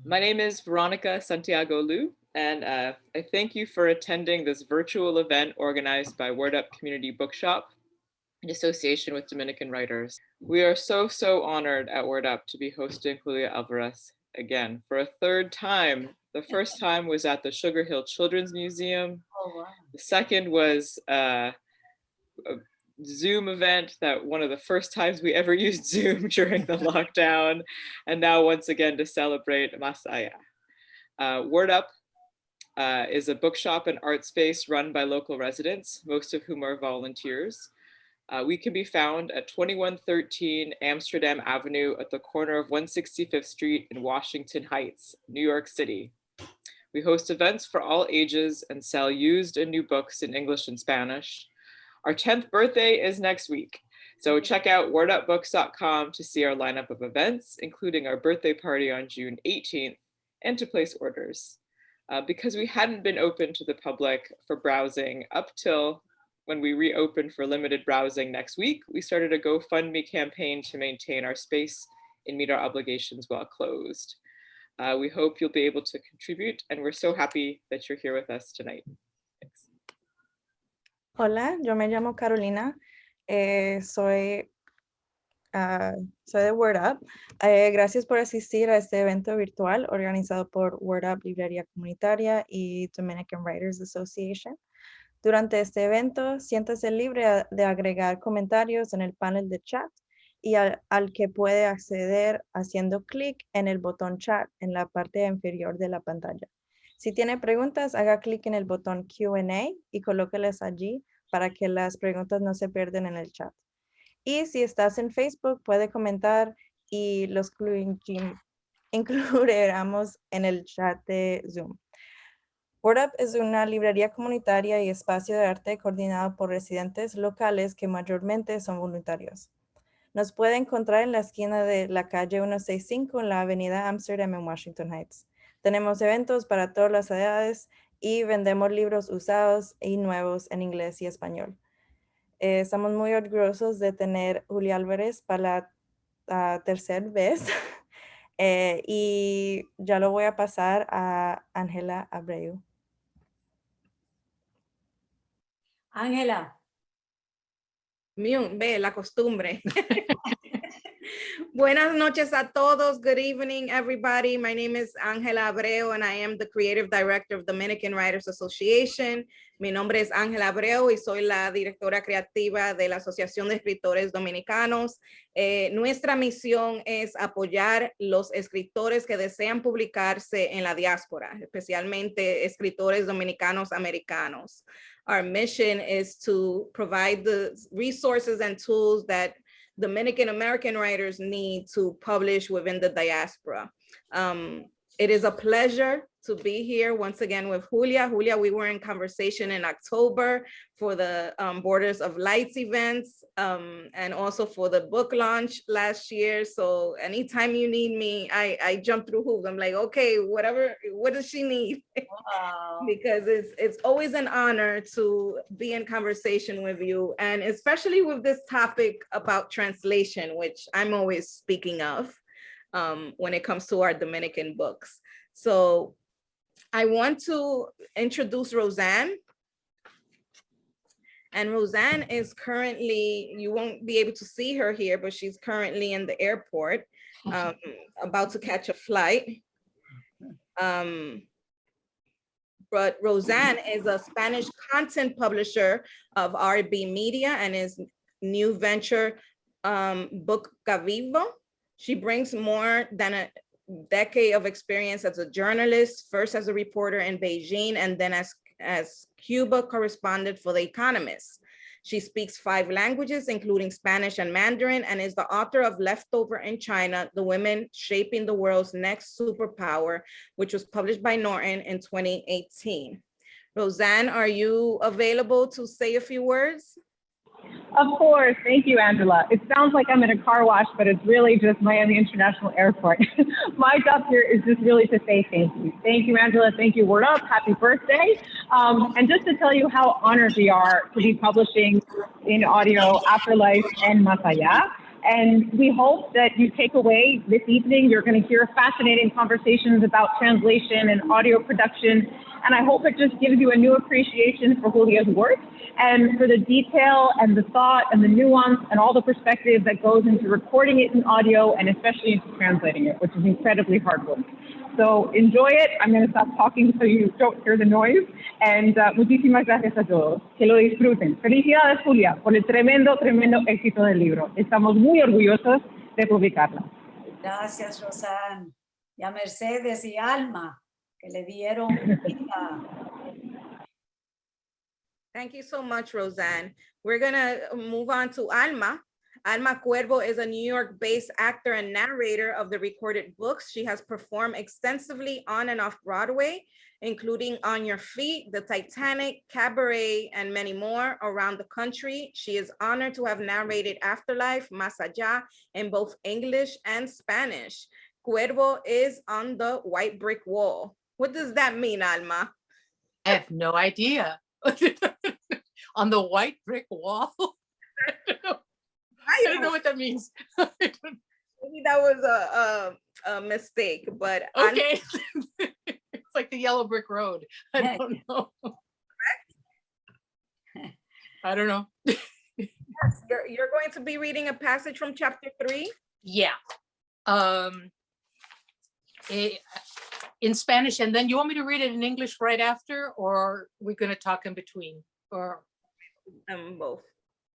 My name is Veronica Santiago Lu, and I thank you for attending this virtual event organized by Word Up Community Bookshop in association with Dominican Writers. We are so honored at Word Up to be hosting Julia Alvarez again for a third time. The first time was at the Sugar Hill Children's Museum. Oh, wow. The second was a Zoom event, that one of the first times we ever used Zoom during the lockdown, and now once again to celebrate Más allá. Word Up is a bookshop and art space run by local residents, most of whom are volunteers. We can be found at 2113 Amsterdam Avenue at the corner of 165th Street in Washington Heights, New York City. We host events for all ages and sell used and new books in English and Spanish. Our 10th birthday is next week, so check out wordupbooks.com to see our lineup of events, including our birthday party on June 18th, and to place orders. Because we hadn't been open to the public for browsing up till when we reopened for limited browsing next week, we started a GoFundMe campaign to maintain our space and meet our obligations while closed. We hope you'll be able to contribute, and we're so happy that you're here with us tonight. Thanks. Hola, yo me llamo Carolina, soy de Word Up. Gracias por asistir a este evento virtual organizado por Word Up Librería Comunitaria y Dominican Writers Association. Durante este evento, siéntase libre de agregar comentarios en el panel de chat y al que puede acceder haciendo clic en el botón chat en la parte inferior de la pantalla. Si tiene preguntas, haga clic en el botón Q&A y colóquelas allí para que las preguntas no se pierdan en el chat. Y si estás en Facebook, puede comentar y los incluiremos en el chat de Zoom. Word Up es una librería comunitaria y espacio de arte coordinado por residentes locales que mayormente son voluntarios. Nos puede encontrar en la esquina de la calle 165 en la avenida Amsterdam en Washington Heights. Tenemos eventos para todas las edades y vendemos libros usados y nuevos en inglés y español. Estamos muy orgullosos de tener Julia Alvarez para la tercera vez y ya lo voy a pasar a Angela Abreu. Angela. Ve, la costumbre. Buenas noches a todos. Good evening, everybody. My name is Angela Abreu, and I am the Creative Director of Dominican Writers Association. Mi nombre es Angela Abreu y soy la directora creativa de la Asociación de Escritores Dominicanos. Nuestra misión es apoyar los escritores que desean publicarse en la diáspora, especialmente escritores dominicanos americanos. Our mission is to provide the resources and tools that Dominican American writers need to publish within the diaspora. It is a pleasure to be here once again with Julia. Julia, we were in conversation in October for the Borders of Lights events and also for the book launch last year. So anytime you need me, I jump through hoops. I'm like, okay, whatever, what does she need? Wow. Because it's always an honor to be in conversation with you, and especially with this topic about translation, which I'm always speaking of when it comes to our Dominican books. So I want to introduce Roseann. And Roseann is currently, you won't be able to see her here, but she's currently in the airport, about to catch a flight. But Roseann is a Spanish content publisher of RB Media and his new venture, Book Vivo. She brings more than a decade of experience as a journalist, first as a reporter in Beijing, and then as Cuba correspondent for The Economist. She speaks 5 languages, including Spanish and Mandarin, and is the author of Leftover in China, The Women Shaping the World's Next Superpower, which was published by Norton in 2018. Roseann, are you available to say a few words? Of course. Thank you, Angela. It sounds like I'm in a car wash, but it's really just Miami International Airport. My job here is just really to say thank you. Thank you, Angela. Thank you, Word Up. Happy birthday. And just to tell you how honored we are to be publishing in audio Afterlife and Más allá. And we hope that you take away this evening, you're going to hear fascinating conversations about translation and audio production. And I hope it just gives you a new appreciation for Julia's work and for the detail and the thought and the nuance and all the perspective that goes into recording it in audio and especially into translating it, which is incredibly hard work. So enjoy it. I'm going to stop talking so you don't hear the noise. And muchísimas gracias a todos. Que lo disfruten. Felicidades, Julia, por el tremendo, tremendo éxito del libro. Estamos muy orgullosos de publicarla. Gracias, Roseann. Y a Mercedes y Alma, que le dieron vida. Thank you so much, Roseann. We're gonna move on to Alma. Alma Cuervo is a New York-based actor and narrator of the recorded books. She has performed extensively on and off Broadway, including On Your Feet, The Titanic, Cabaret, and many more around the country. She is honored to have narrated Afterlife, Más allá, in both English and Spanish. Cuervo is on the white brick wall. What does that mean, Alma? I have no idea. On the white brick wall? I don't know what that means. Maybe that was a mistake, but okay. It's like the yellow brick road. I don't know. I don't know. Yes, you're going to be reading a passage from chapter 3. Yeah. In Spanish, and then you want me to read it in English right after, or we're going to talk in between, or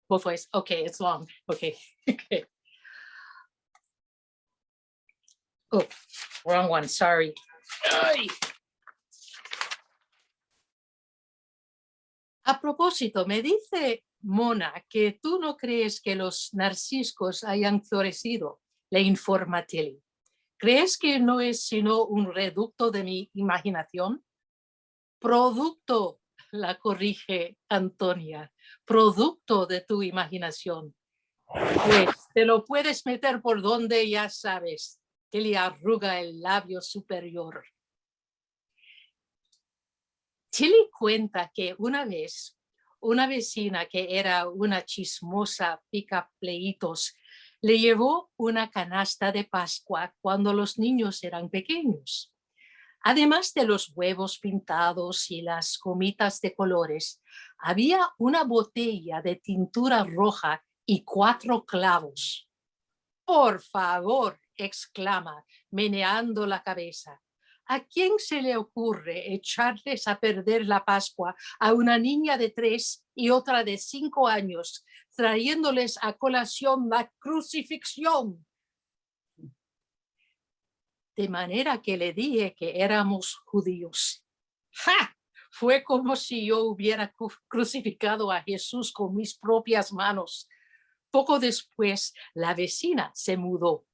both ways? Okay, it's long. Okay. Okay. Oh, wrong one. Sorry. Ay. A propósito, me dice Mona que tú no crees que los narciscos hayan florecido, le informa Tilly. ¿Crees que no es sino un reducto de mi imaginación? Producto, la corrige Antonia, producto de tu imaginación. Pues te lo puedes meter por donde ya sabes, que le arruga el labio superior. Tilly cuenta que una vez, una vecina que era una chismosa picapleitos le llevó una canasta de Pascua cuando los niños eran pequeños. Además de los huevos pintados y las gomitas de colores, había una botella de tintura roja y 4 clavos. Por favor, exclama, meneando la cabeza. ¿A quién se le ocurre echarles a perder la Pascua a una niña de 3 y otra de 5 años, trayéndoles a colación la crucifixión? De manera que le dije que éramos judíos. ¡Ja! Fue como si yo hubiera crucificado a Jesús con mis propias manos. Poco después, la vecina se mudó.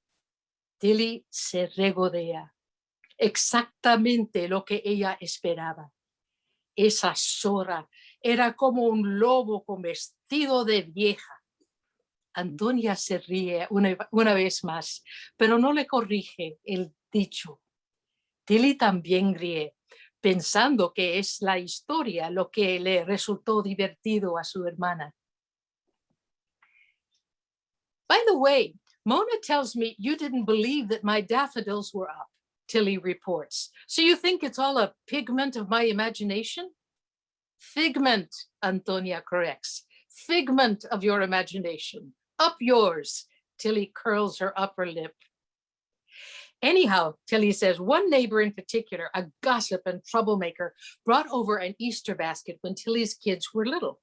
Tilly se regodea. Exactamente lo que ella esperaba. Esa zorra era como un lobo con vestido de vieja. Antonia se ríe una vez más, pero no le corrige el dicho. Tilly también ríe, pensando que es la historia lo que le resultó divertido a su hermana. By the way, Mona tells me you didn't believe that my daffodils were up, Tilly reports. So you think it's all a pigment of my imagination? Figment, Antonia corrects. Figment of your imagination. Up yours. Tilly curls her upper lip. Anyhow, Tilly says, one neighbor in particular, a gossip and troublemaker, brought over an Easter basket when Tilly's kids were little.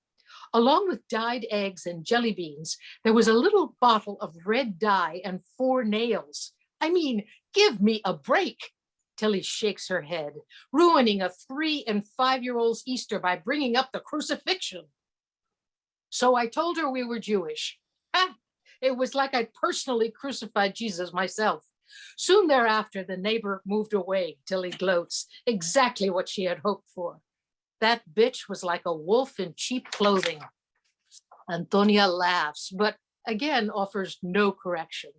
Along with dyed eggs and jelly beans, there was a little bottle of red dye and 4 nails. I mean, give me a break. Tilly shakes her head, ruining a 3- and 5-year-old's Easter by bringing up the crucifixion. So I told her we were Jewish. Ha! It was like I'd personally crucified Jesus myself. Soon thereafter, the neighbor moved away, Tilly gloats, exactly what she had hoped for. That bitch was like a wolf in cheap clothing. Antonia laughs, but again offers no correction.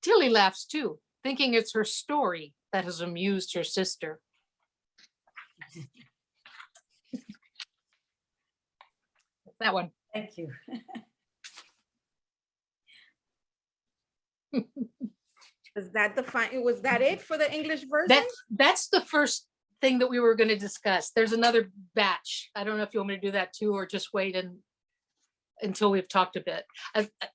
Tilly laughs too, thinking it's her story that has amused her sister. That one. Thank you. Is that was that it for the English version? That's the first thing that we were going to discuss. There's another batch. I don't know if you want me to do that too, or just wait until we've talked a bit.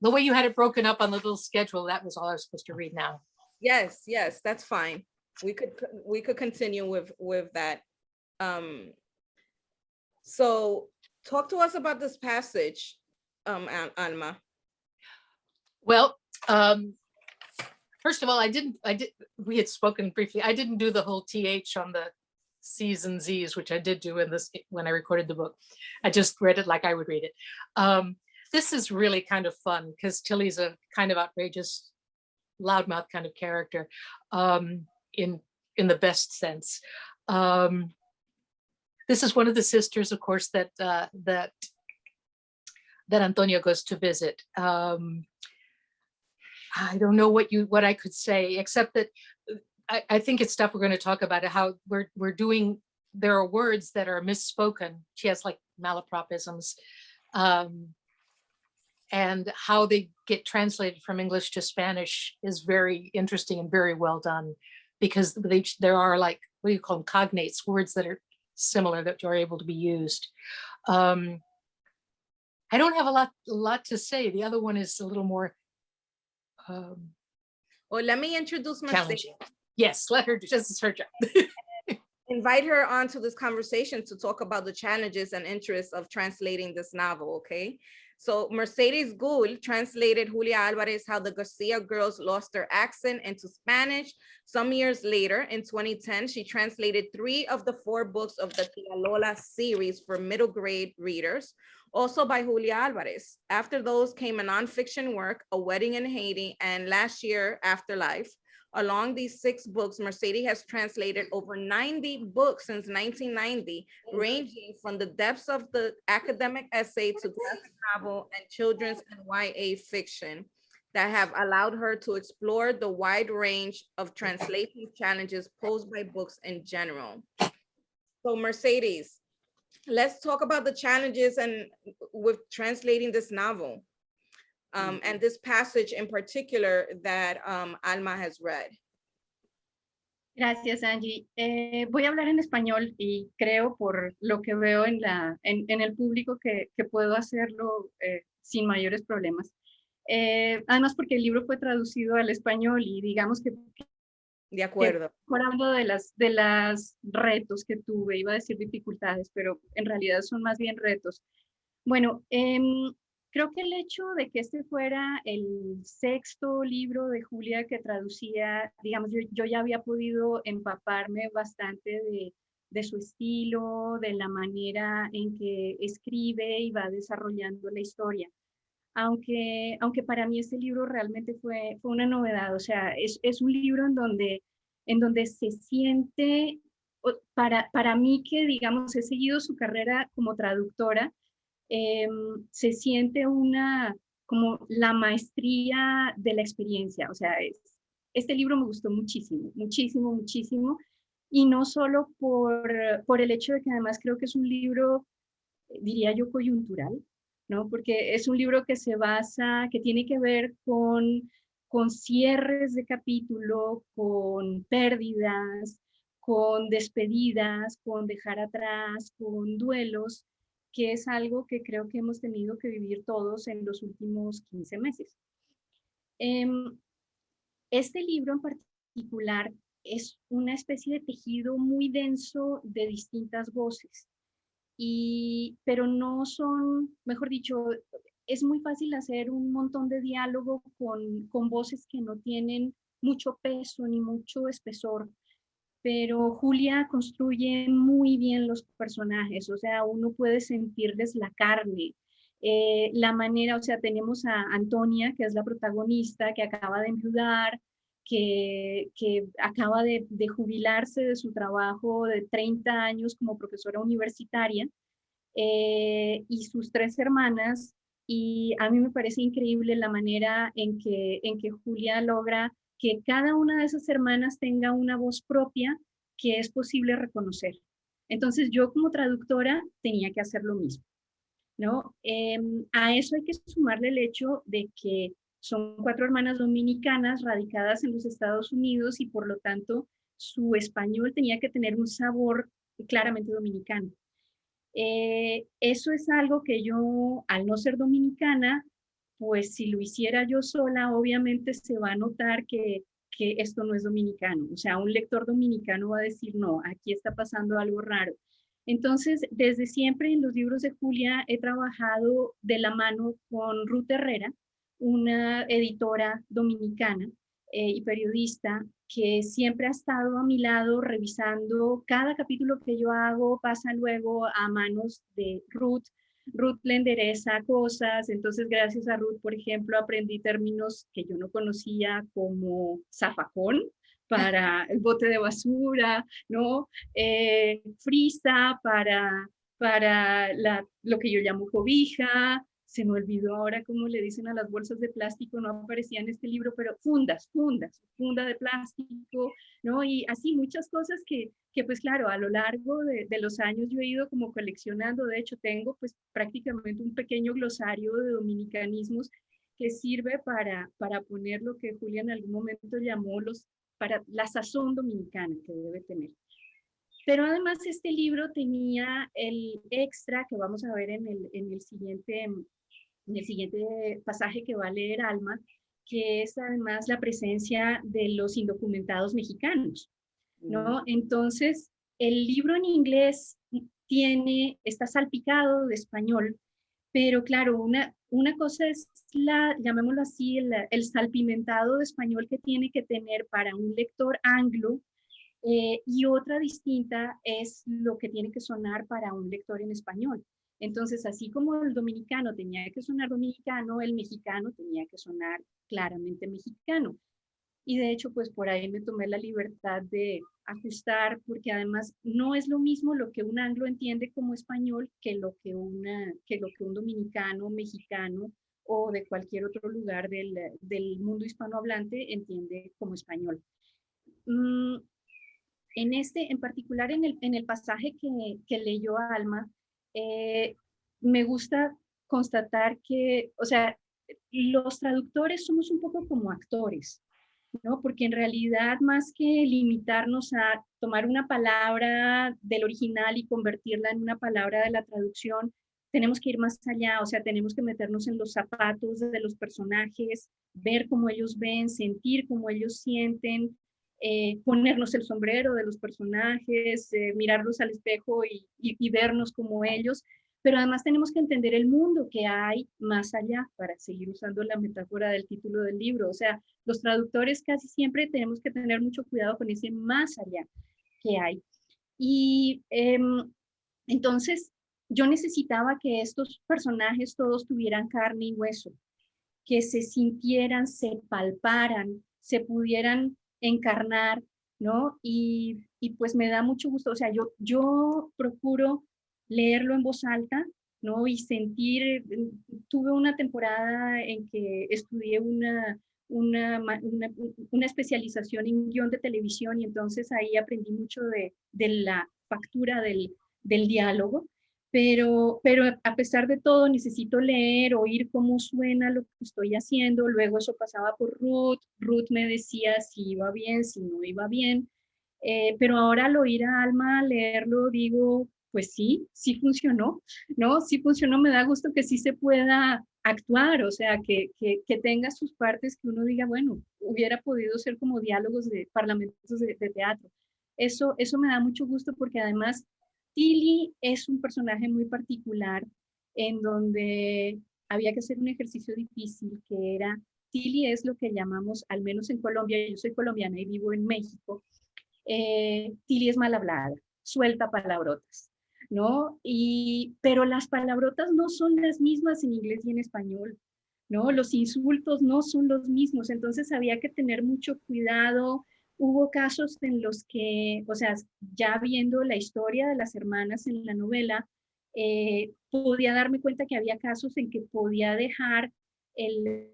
The way you had it broken up on the little schedule, that was all I was supposed to read now. Yes, that's fine. We could continue with that. So talk to us about this passage, Alma. Well, first of all, we had spoken briefly. I didn't do the whole TH on the C's and Z's, which I did do when I recorded the book. I just read it like I would read it. This is really kind of fun because Tilly's a kind of outrageous, loudmouth kind of character, in the best sense. This is one of the sisters, of course, that Antonio goes to visit. I don't know what I could say, except that I think it's stuff we're going to talk about, how we're doing, there are words that are misspoken. She has like malapropisms, and how they get translated from English to Spanish is very interesting and very well done, because there are like, what do you call them, cognates, words that are similar that are able to be used. I don't have a lot to say. The other one is a little more well, let me introduce Mercedes. Yes, let her do, this is her job. Invite her onto this conversation to talk about the challenges and interests of translating this novel, okay? So Mercedes Guhl translated Julia Alvarez, How the García Girls Lost Their Accent, into Spanish. Some years later, in 2010, she translated 3 of the 4 books of the Tia Lola series for middle grade readers, also by Julia Alvarez. After those came a nonfiction work, A Wedding in Haiti, and last year, Afterlife. Along these 6 books, Mercedes has translated over 90 books since 1990, ranging from the depths of the academic essay to graphic novel and children's and YA fiction that have allowed her to explore the wide range of translation challenges posed by books in general. So Mercedes, let's talk about the challenges and with translating this novel. And this passage in particular that Alma has read. Gracias, Angie. Voy a hablar en español y creo por lo que veo en el público que puedo hacerlo sin mayores problemas. Además porque el libro fue traducido al español y digamos que... De acuerdo. Por hablo de las retos que tuve, iba a decir dificultades, pero en realidad son más bien retos. Bueno, creo que el hecho de que este fuera el 6º libro de Julia que traducía, digamos, yo ya había podido empaparme bastante de su estilo, de la manera en que escribe y va desarrollando la historia. Aunque para mí este libro realmente fue una novedad, o sea, es un libro en donde se siente, para mí que, digamos, he seguido su carrera como traductora, se siente como la maestría de la experiencia. O sea, este libro me gustó muchísimo, muchísimo, muchísimo. Y no solo por el hecho de que además creo que es un libro, diría yo, coyuntural, ¿no? Porque es un libro que se basa, que tiene que ver con cierres de capítulo, con pérdidas, con despedidas, con dejar atrás, con duelos, que es algo que creo que hemos tenido que vivir todos en los últimos 15 meses. Este libro en particular es una especie de tejido muy denso de distintas voces, pero no son, mejor dicho, es muy fácil hacer un montón de diálogo con voces que no tienen mucho peso ni mucho espesor. Pero Julia construye muy bien los personajes, o sea, uno puede sentirles la carne, la manera, o sea, tenemos a Antonia, que es la protagonista, que acaba de enviudar, que acaba de jubilarse de su trabajo de 30 años como profesora universitaria, y sus 3 hermanas, y a mí me parece increíble la manera en que Julia logra que cada una de esas hermanas tenga una voz propia que es posible reconocer. Entonces yo como traductora tenía que hacer lo mismo, ¿no? A eso hay que sumarle el hecho de que Son 4 hermanas dominicanas radicadas en los Estados Unidos y por lo tanto su español tenía que tener un sabor claramente dominicano. Eso es algo que yo, al no ser dominicana, pues si lo hiciera yo sola, obviamente se va a notar que esto no es dominicano. O sea, un lector dominicano va a decir, no, aquí está pasando algo raro. Entonces, desde siempre en los libros de Julia he trabajado de la mano con Ruth Herrera, una editora dominicana y periodista que siempre ha estado a mi lado revisando cada capítulo que yo hago, pasa luego a manos de Ruth. Ruth le endereza cosas, entonces gracias a Ruth, por ejemplo, aprendí términos que yo no conocía como zafacón para el bote de basura, ¿no? Frisa para lo que yo llamo cobija. Se me olvidó ahora cómo le dicen a las bolsas de plástico, no aparecía en este libro, pero funda de plástico, ¿no? Y así muchas cosas que pues claro, a lo largo de los años yo he ido como coleccionando. De hecho tengo pues prácticamente un pequeño glosario de dominicanismos que sirve para poner lo que Julia en algún momento llamó para la sazón dominicana que debe tener. Pero además este libro tenía el extra que vamos a ver en el siguiente pasaje que va a leer Alma, que es además la presencia de los indocumentados mexicanos, ¿no? Entonces, el libro en inglés está salpicado de español, pero claro, una cosa es llamémoslo así, el salpimentado de español que tiene que tener para un lector anglo, y otra distinta es lo que tiene que sonar para un lector en español. Entonces, así como el dominicano tenía que sonar dominicano, el mexicano tenía que sonar claramente mexicano. Y de hecho, pues por ahí me tomé la libertad de ajustar, porque además no es lo mismo lo que un anglo entiende como español que lo que un dominicano, mexicano o de cualquier otro lugar del mundo hispanohablante entiende como español. En particular en el pasaje que leyó Alma, me gusta constatar que, o sea, los traductores somos un poco como actores, ¿no? Porque en realidad más que limitarnos a tomar una palabra del original y convertirla en una palabra de la traducción, tenemos que ir más allá, o sea, tenemos que meternos en los zapatos de los personajes, ver cómo ellos ven, sentir cómo ellos sienten, ponernos el sombrero de los personajes, mirarlos al espejo y vernos como ellos, pero además tenemos que entender el mundo que hay más allá, para seguir usando la metáfora del título del libro. O sea, los traductores casi siempre tenemos que tener mucho cuidado con ese más allá que hay. Y entonces yo necesitaba que estos personajes todos tuvieran carne y hueso, que se sintieran, se palparan, se pudieran encarnar, ¿no? Y pues me da mucho gusto, o sea, yo procuro leerlo en voz alta, ¿no? Y sentir, tuve una temporada en que estudié una especialización en guión de televisión y entonces ahí aprendí mucho de la factura del diálogo, pero a pesar de todo necesito leer, oír cómo suena lo que estoy haciendo. Luego eso pasaba por Ruth me decía si iba bien, si no iba bien, pero ahora al oír a Alma leerlo digo, pues sí funcionó, ¿no? Sí funcionó, me da gusto que sí se pueda actuar, o sea, que tenga sus partes que uno diga, bueno, hubiera podido ser como diálogos de parlamentos de teatro. Eso me da mucho gusto porque además Tilly es un personaje muy particular en donde había que hacer un ejercicio difícil que era, Tilly es lo que llamamos, al menos en Colombia, yo soy colombiana y vivo en México, Tilly es mal hablada, suelta palabrotas, ¿no? Pero las palabrotas no son las mismas en inglés y en español, ¿no? Los insultos no son los mismos, entonces había que tener mucho cuidado. Hubo casos en los que, o sea, ya viendo la historia de las hermanas en la novela, podía darme cuenta que había casos en que podía dejar el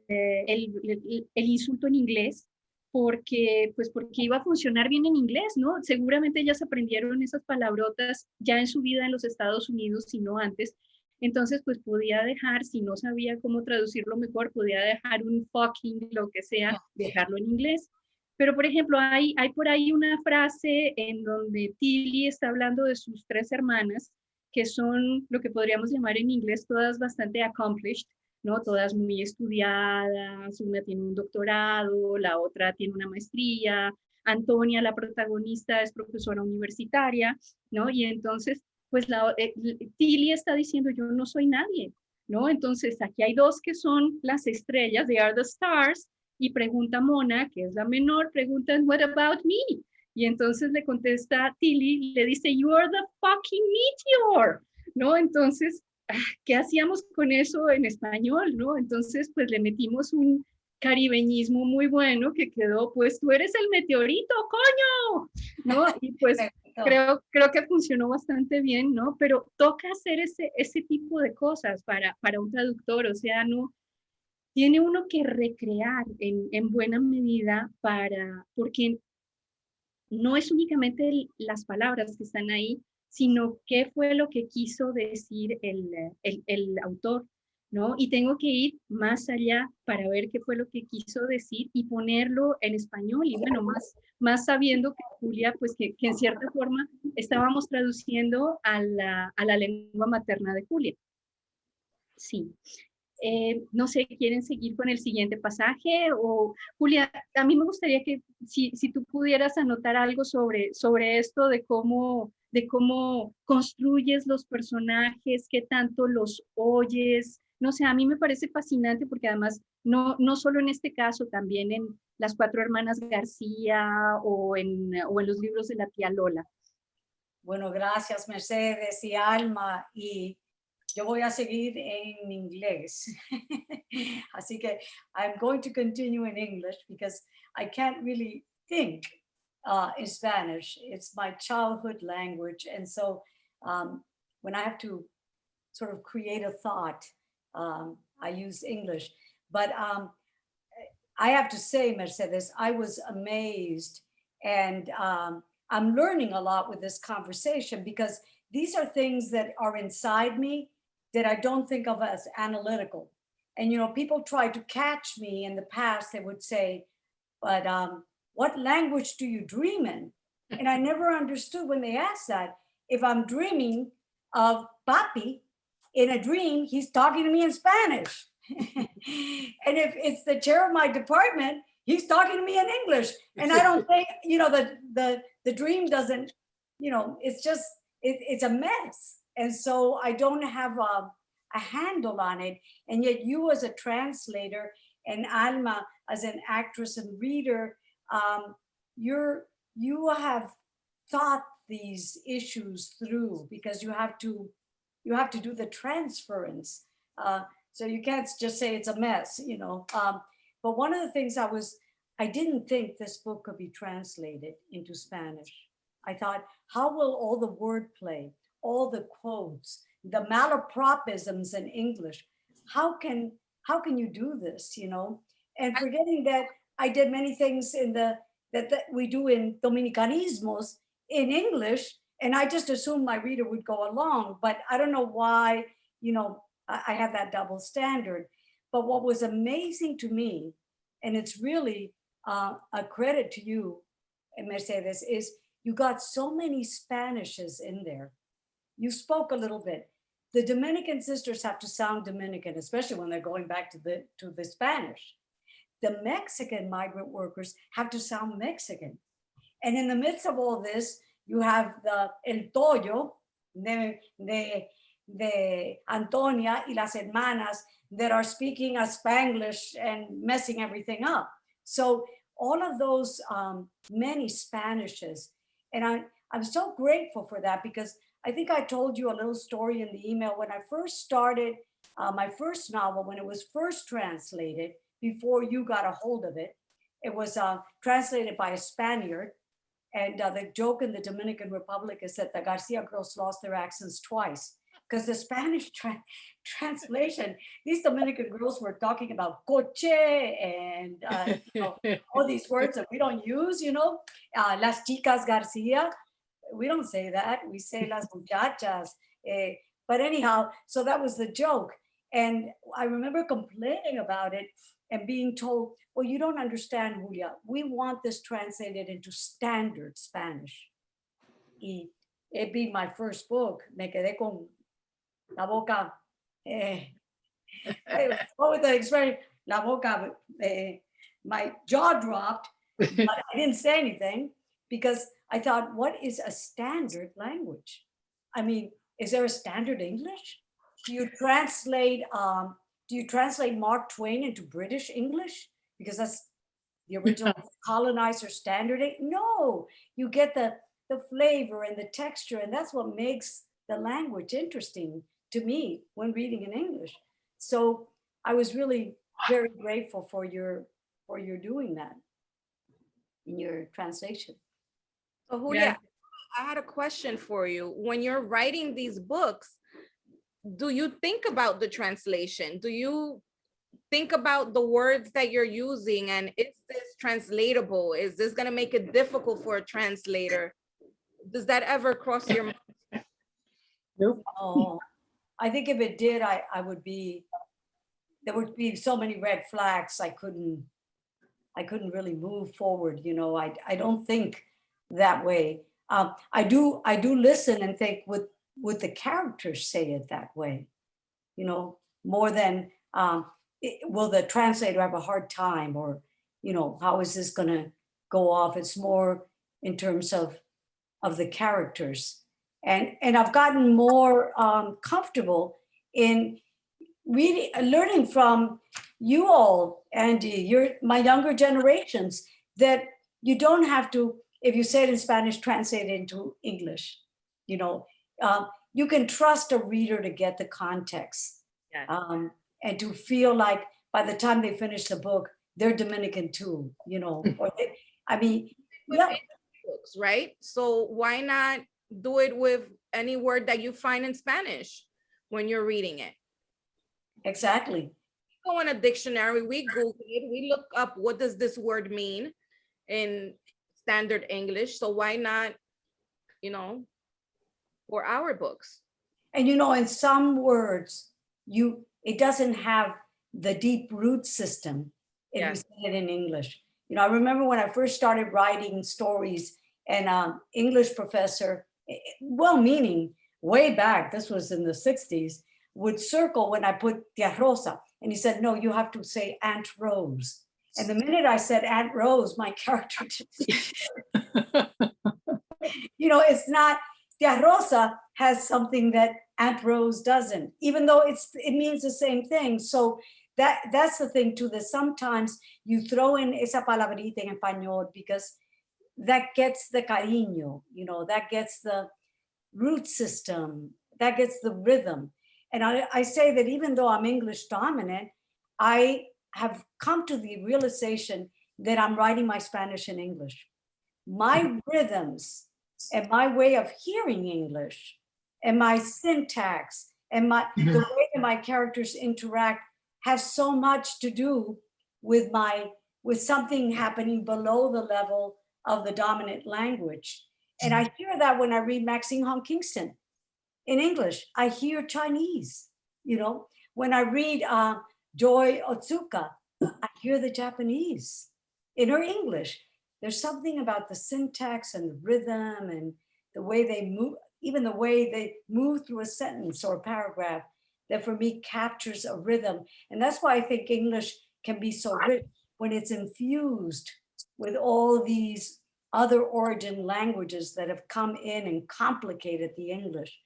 insulto en inglés porque iba a funcionar bien en inglés, ¿no? Seguramente ellas aprendieron esas palabrotas ya en su vida en los Estados Unidos y no antes. Entonces, pues podía dejar, si no sabía cómo traducirlo mejor, podía dejar un fucking, lo que sea, dejarlo en inglés. Pero, por ejemplo, hay por ahí una frase en donde Tilly está hablando de sus 3 hermanas, que son lo que podríamos llamar en inglés todas bastante accomplished, ¿no? Todas muy estudiadas, una tiene un doctorado, la otra tiene una maestría, Antonia, la protagonista, es profesora universitaria, ¿no? Y entonces, pues Tilly está diciendo, yo no soy nadie, ¿no? Entonces, aquí hay 2 que son las estrellas, they are the stars, y pregunta Mona, que es la menor, pregunta, what about me? Y entonces le contesta Tilly, le dice, you are the fucking meteor, ¿no? Entonces, ¿qué hacíamos con eso en español, no? Entonces, pues le metimos un caribeñismo muy bueno que quedó, pues tú eres el meteorito, coño, ¿no? Y pues creo que funcionó bastante bien, ¿no? Pero toca hacer ese tipo de cosas para un traductor, o sea, no, tiene uno que recrear en buena medida porque no es únicamente las palabras que están ahí, sino qué fue lo que quiso decir el autor, ¿no? Y tengo que ir más allá para ver qué fue lo que quiso decir y ponerlo en español. Y bueno, más sabiendo que Julia, pues que en cierta forma estábamos traduciendo a la lengua materna de Julia. Sí. No sé, ¿quieren seguir con el siguiente pasaje? O, Julia, a mí me gustaría que si tú pudieras anotar algo sobre esto de cómo construyes los personajes, qué tanto los oyes. No sé, a mí me parece fascinante porque además, no solo en este caso, también en Las 4 hermanas García o en los libros de la tía Lola. Bueno, gracias Mercedes y Alma, y yo voy a seguir en inglés. Así que I'm going to continue in English because I can't really think in Spanish. It's my childhood language. And so when I have to sort of create a thought, I use English. But I have to say, Mercedes, I was amazed, and I'm learning a lot with this conversation because these are things that are inside me that I don't think of as analytical. And, you know, people try to catch me in the past. They would say, but what language do you dream in? And I never understood when they asked that. If I'm dreaming of Papi in a dream, he's talking to me in Spanish. And if it's the chair of my department, he's talking to me in English. And I don't think, you know, the dream doesn't, you know, it's just, it's a mess. And so I don't have a handle on it. And yet you as a translator and Alma as an actress and reader, you have thought these issues through because you have to do the transference. So you can't just say it's a mess, you know. But one of the things I didn't think this book could be translated into Spanish. I thought, how will all the wordplay, all the quotes, the malapropisms in English, how can you do this, you know? And forgetting that I did many things that we do in Dominicanismos in English, and I just assumed my reader would go along, but I don't know why, you know, I have that double standard. But what was amazing to me, and it's really a credit to you, Mercedes, is you got so many Spanishes in there. You spoke a little bit. The Dominican sisters have to sound Dominican, especially when they're going back to the Spanish. The Mexican migrant workers have to sound Mexican. And in the midst of all this, you have el tollo de Antonia y las hermanas that are speaking a Spanglish and messing everything up. So all of those many Spanishes, and I'm so grateful for that because I think I told you a little story in the email when I first started my first novel, when it was first translated, before you got a hold of it. It was translated by a Spaniard. And the joke in the Dominican Republic is that the García girls lost their accents twice because the Spanish translation, these Dominican girls were talking about coche and you know, all these words that we don't use, you know, las chicas García. We don't say that. We say las muchachas. But anyhow, so that was the joke. And I remember complaining about it and being told, well, you don't understand, Julia. We want this translated into standard Spanish. Y it being my first book, me quedé con la boca, what was the expression? La boca, my jaw dropped, but I didn't say anything because I thought, what is a standard language? I mean, is there a standard English? Do you translate Mark Twain into British English? Because that's the original colonizer standard. No, you get the flavor and the texture, and that's what makes the language interesting to me when reading in English. So I was really very grateful for your doing that in your translation. So Julia, I had a question for you. When you're writing these books, do you think about the translation? Do you think about the words that you're using, and is this translatable? Is this going to make it difficult for a translator? Does that ever cross your mind? Nope. Oh, I think if it did, there would be so many red flags. I couldn't really move forward. You know, I don't think that way. I do listen and think, would the characters say it that way? You know, more than, will the translator have a hard time, or, you know, how is this gonna go off? It's more in terms of the characters. And I've gotten more comfortable in learning from you all, Andy, my younger generations, that you don't have to, if you say it in Spanish, translate it into English. You know, you can trust a reader to get the context, and to feel like by the time they finish the book, they're Dominican too, you know, or books, right? So why not do it with any word that you find in Spanish when you're reading it? Exactly. Go in a dictionary, we Google it, we look up what does this word mean in standard English. So why not, you know, for our books? And you know, in some words, it doesn't have the deep root system if you say it in English. You know, I remember when I first started writing stories, and English professor, well-meaning, way back, this was in the 60s, would circle when I put Tia Rosa. And he said, no, you have to say Aunt Rose. And the minute I said Aunt Rose, my character you know, it's not, Tia Rosa has something that Aunt Rose doesn't, even though it means the same thing. So that's the thing too, that sometimes you throw in esa palabrita en español because that gets the cariño, you know, that gets the root system, that gets the rhythm. And I say that even though I'm English dominant, I have come to the realization that I'm writing my Spanish in English. My rhythms and my way of hearing English and my syntax and the way that my characters interact has so much to do with something happening below the level of the dominant language. And I hear that when I read Maxine Hong Kingston in English. I hear Chinese, you know. When I read Joy Otsuka, I hear the Japanese in her English. There's something about the syntax and the rhythm and the way they move, even the way they move through a sentence or a paragraph, that for me captures a rhythm. And that's why I think English can be so rich when it's infused with all these other origin languages that have come in and complicated the English.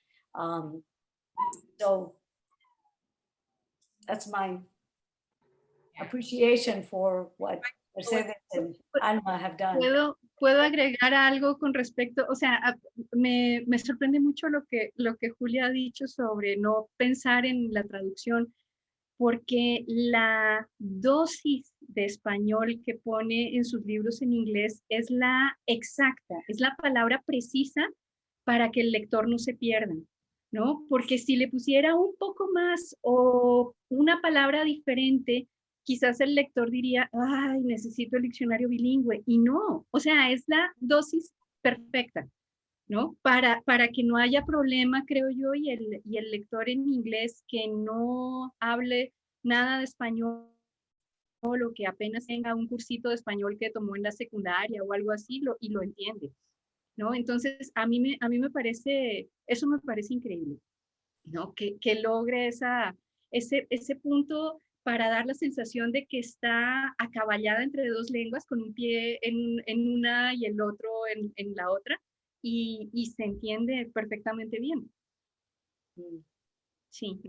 So that's my appreciation for what Mercedes and Alma have done. ¿Puedo agregar algo con respecto? O sea, me sorprende mucho lo que Julia ha dicho sobre no pensar en la traducción, porque la dosis de español que pone en sus libros en inglés es la exacta, es la palabra precisa para que el lector no se pierda, ¿no? Porque si le pusiera un poco más o una palabra diferente, quizás el lector diría, ay, necesito el diccionario bilingüe, y no, o sea, es la dosis perfecta. ¿no? Para que no haya problema, creo yo, y el lector en inglés que no hable nada de español o que apenas tenga un cursito de español que tomó en la secundaria o algo así, y lo entiende, ¿no? Entonces, a mí me parece, eso me parece increíble, ¿no? Que logre ese punto para dar la sensación de que está acaballada entre dos lenguas, con un pie en una y el otro en la otra, y se entiende perfectamente bien. Sí.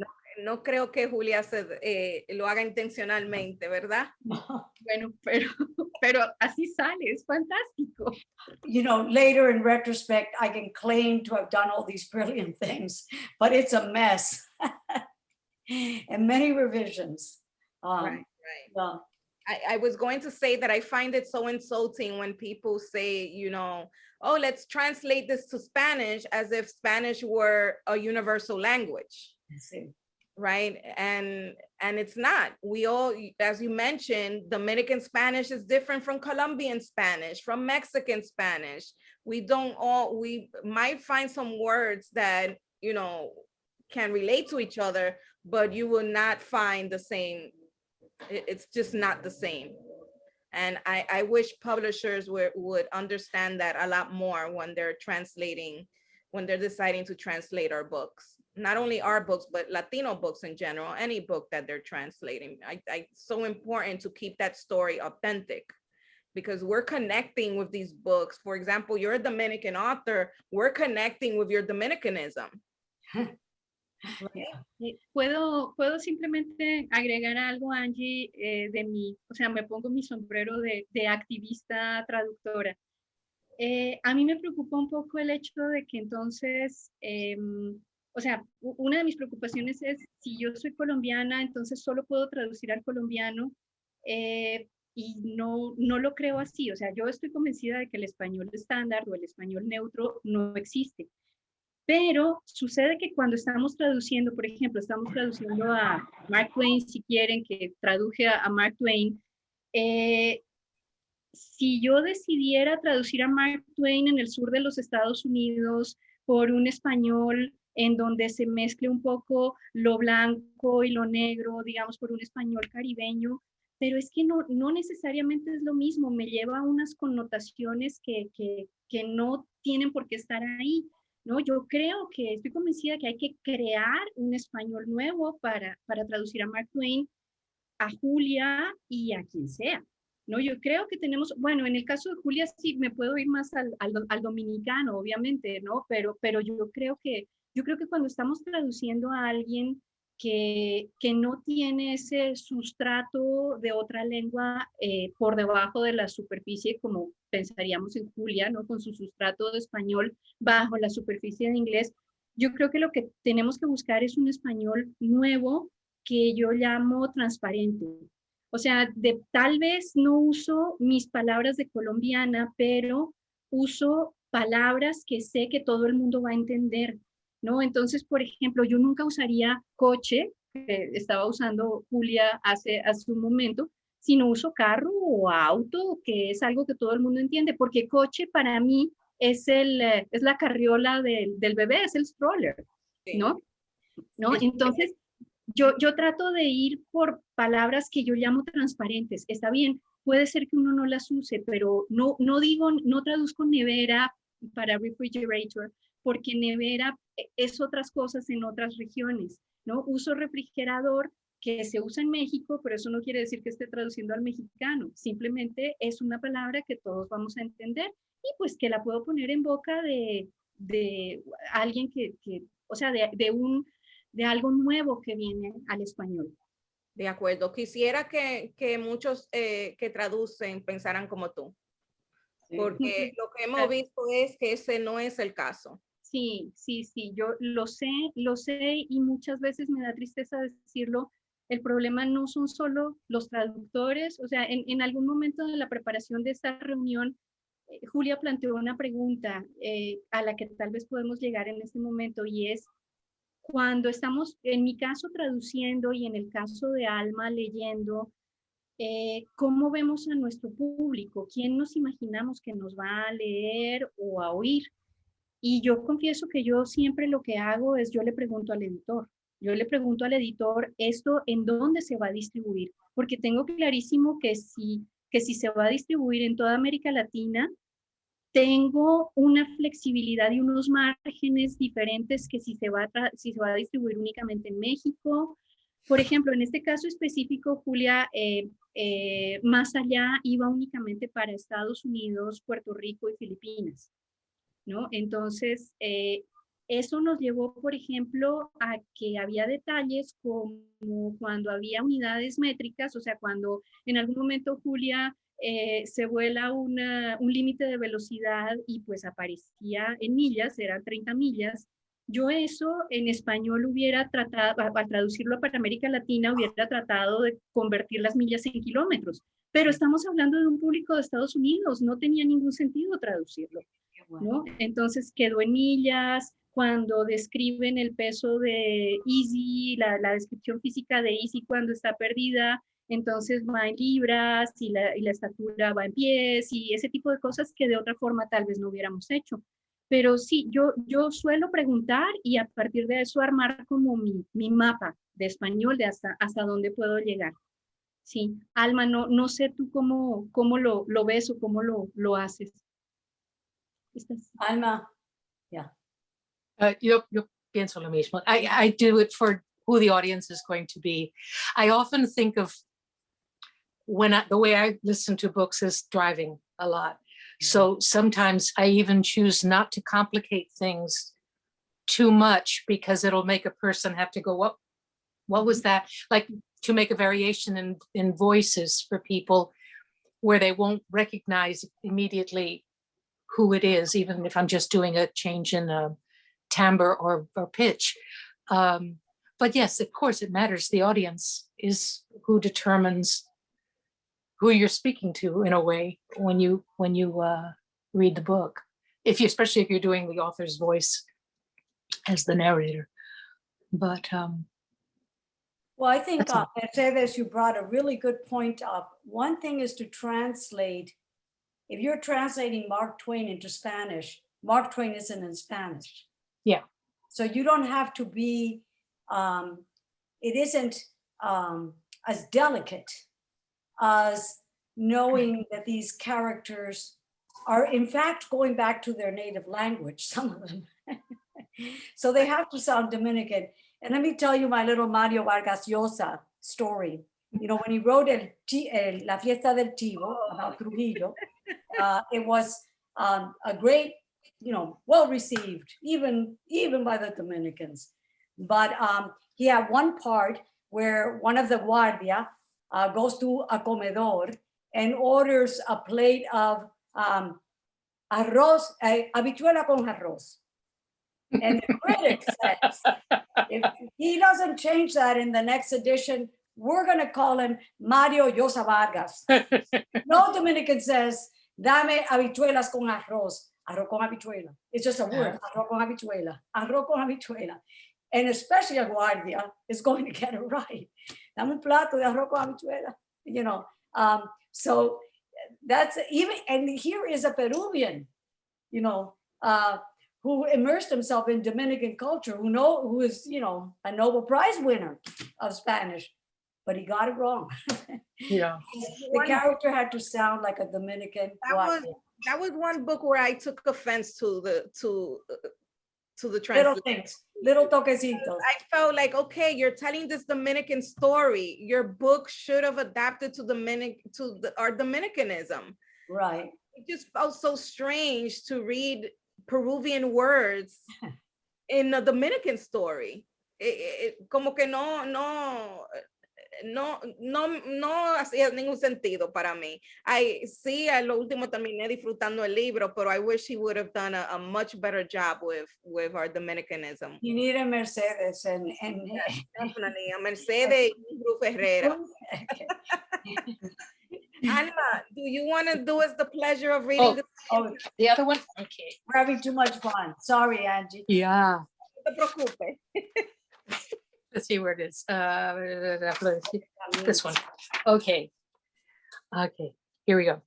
No creo que Julia lo haga intencionalmente, ¿verdad? Bueno, pero así sale, es fantástico. You know, later in retrospect, I can claim to have done all these brilliant things, but it's a mess. And many revisions. Right. Yeah. I was going to say that I find it so insulting when people say, you know, oh, let's translate this to Spanish as if Spanish were a universal language. Sí. Right? And it's not. We all, as you mentioned, Dominican Spanish is different from Colombian Spanish, from Mexican Spanish. We might find some words that, you know, can relate to each other, but you will not find the same. It's just not the same. And I wish publishers would understand that a lot more when they're deciding to translate our books. Not only our books, but Latino books in general, any book that they're translating. It's so important to keep that story authentic, because we're connecting with these books. For example, you're a Dominican author, we're connecting with your Dominicanism. ¿Puedo simplemente agregar algo, Angie, o sea, me pongo mi sombrero de activista traductora. A mí me preocupa un poco el hecho de que entonces, o sea, una de mis preocupaciones es, si yo soy colombiana, entonces solo puedo traducir al colombiano, y no lo creo así. O sea, yo estoy convencida de que el español estándar o el español neutro no existe. Pero sucede que cuando estamos traduciendo, por ejemplo, estamos traduciendo a Mark Twain, si quieren que traduje a Mark Twain, si yo decidiera traducir a Mark Twain en el sur de los Estados Unidos por un español en donde se mezcle un poco lo blanco y lo negro, digamos, por un español caribeño, pero es que no necesariamente es lo mismo, me lleva a unas connotaciones que no tienen por qué estar ahí. No, yo creo que estoy convencida que hay que crear un español nuevo para traducir a Mark Twain, a Julia y a quien sea. No, yo creo que tenemos, bueno, en el caso de Julia sí me puedo ir más al dominicano, obviamente, ¿no? Pero yo creo que cuando estamos traduciendo a alguien que no tiene ese sustrato de otra lengua por debajo de la superficie, como pensaríamos en Julia, ¿no? Con su sustrato de español bajo la superficie de inglés, yo creo que lo que tenemos que buscar es un español nuevo que yo llamo transparente. O sea, tal vez no uso mis palabras de colombiana, pero uso palabras que sé que todo el mundo va a entender, ¿no? Entonces, por ejemplo, yo nunca usaría coche, que estaba usando Julia hace un momento, sino uso carro o auto, que es algo que todo el mundo entiende, porque coche para mí es la carriola del bebé, es el stroller, ¿no? ¿No? Entonces, yo trato de ir por palabras que yo llamo transparentes. Está bien, puede ser que uno no las use, pero no traduzco nevera para refrigerator, porque nevera es otras cosas en otras regiones, ¿no? Uso refrigerador, que se usa en México, pero eso no quiere decir que esté traduciendo al mexicano. Simplemente es una palabra que todos vamos a entender y pues que la puedo poner en boca de alguien o sea, de algo nuevo que viene al español. De acuerdo. Quisiera que muchos que traducen pensaran como tú, porque lo que hemos visto es que ese no es el caso. Sí, yo lo sé y muchas veces me da tristeza decirlo. El problema no son solo los traductores. O sea, en algún momento de la preparación de esta reunión, Julia planteó una pregunta a la que tal vez podemos llegar en este momento, y es: cuando estamos, en mi caso, traduciendo y en el caso de Alma leyendo, ¿cómo vemos a nuestro público? ¿Quién nos imaginamos que nos va a leer o a oír? Y yo confieso que yo siempre lo que hago es, yo le pregunto al editor. Yo le pregunto al editor esto en dónde se va a distribuir, porque tengo clarísimo que si se va a distribuir en toda América Latina, tengo una flexibilidad y unos márgenes diferentes que si se va a distribuir únicamente en México. Por ejemplo, en este caso específico, Julia, Más allá iba únicamente para Estados Unidos, Puerto Rico y Filipinas, ¿no? Entonces, eso nos llevó, por ejemplo, a que había detalles como cuando había unidades métricas, o sea, cuando en algún momento Julia se vuela un límite de velocidad y pues aparecía en millas, eran 30 millas. Yo eso en español hubiera tratado, al traducirlo para América Latina, hubiera tratado de convertir las millas en kilómetros. Pero estamos hablando de un público de Estados Unidos, no tenía ningún sentido traducirlo, ¿no? Entonces quedó en millas. Cuando describen el peso de Easy, la descripción física de Easy cuando está perdida, entonces va en libras y la estatura va en pies y ese tipo de cosas que de otra forma tal vez no hubiéramos hecho. Pero sí, yo suelo preguntar y a partir de eso armar como mi mapa de español de hasta dónde puedo llegar. Sí, Alma, no sé tú cómo lo ves o cómo lo haces. Alma, yeah. Yo pienso lo mismo. I do it for who the audience is going to be. I often think of the way I listen to books is driving a lot. So sometimes I even choose not to complicate things too much because it'll make a person have to go, what was that? Like to make a variation in voices for people where they won't recognize immediately who it is, even if I'm just doing a change in timbre or pitch. But yes, of course, it matters. The audience is who determines who you're speaking to in a way when you read the book. Especially if you're doing the author's voice as the narrator. But well, I think Mercedes, you brought a really good point up. One thing is to translate. If you're translating Mark Twain into Spanish, Mark Twain isn't in Spanish. Yeah. So you don't have to be, it isn't as delicate as knowing that these characters are in fact going back to their native language, some of them. So they have to sound Dominican. And let me tell you my little Mario Vargas Llosa story. You know, when he wrote La Fiesta del Chivo about Trujillo, it was a great, you know, well received, even by the Dominicans. But he had one part where one of the guardia goes to a comedor and orders a plate of arroz, habichuela con arroz. And the critic says, if he doesn't change that in the next edition, we're going to call him Mario Llosa Vargas. No Dominican says, dame habichuelas con arroz. Arroz con habichuela. It's just a word. Arroz con habichuela. Arroz con habichuela. And especially a guardia is going to get it right. Dame un plato de arroz con habichuela. You know, so that's even, and here is a Peruvian, you know, who immersed himself in Dominican culture, who is, you know, a Nobel Prize winner of Spanish, but he got it wrong. Yeah. The character had to sound like a Dominican. That was one book where I took offense to the Little translation. things, little toquecitos. I felt like, okay, you're telling this Dominican story. Your book should have adapted to our Dominicanism. Right. It just felt so strange to read Peruvian words in a Dominican story. Como que no hacía ningún sentido para mí. Sí, a lo último terminé disfrutando el libro, pero I wish he would have done a much better job with our Dominicanism. You need a Mercedes and Definitely, a Mercedes y Ruth Herrera. Alma, do you want to do us the pleasure of reading the other one? Okay. We're having too much fun. Sorry, Angie. Yeah. No te preocupes. Let's see where it is. This one. Okay. Okay, here we go.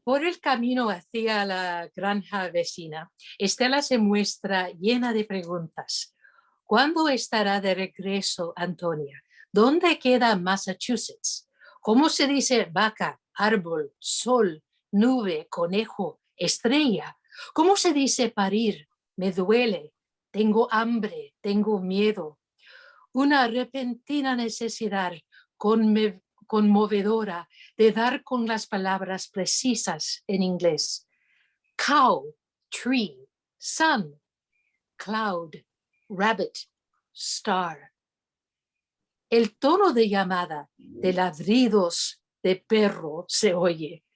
Por el camino hacia la granja vecina, Estela se muestra llena de preguntas. ¿Cuándo estará de regreso Antonia? ¿Dónde queda Massachusetts? ¿Cómo se dice vaca, árbol, sol, nube, conejo, estrella? ¿Cómo se dice parir? Me duele, tengo hambre, tengo miedo. Una repentina necesidad conmovedora de dar con las palabras precisas en inglés. Cow, tree, sun, cloud, rabbit, star. El tono de llamada de ladridos de perro se oye,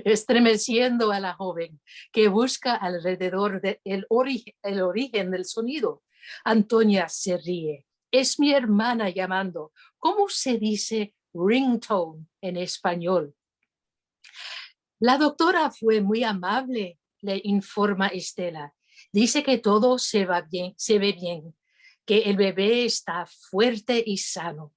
estremeciendo a la joven que busca alrededor el origen del sonido. Antonia se ríe. Es mi hermana llamando. ¿Cómo se dice ringtone en español? La doctora fue muy amable, le informa Estela. Dice que todo se ve bien, que el bebé está fuerte y sano.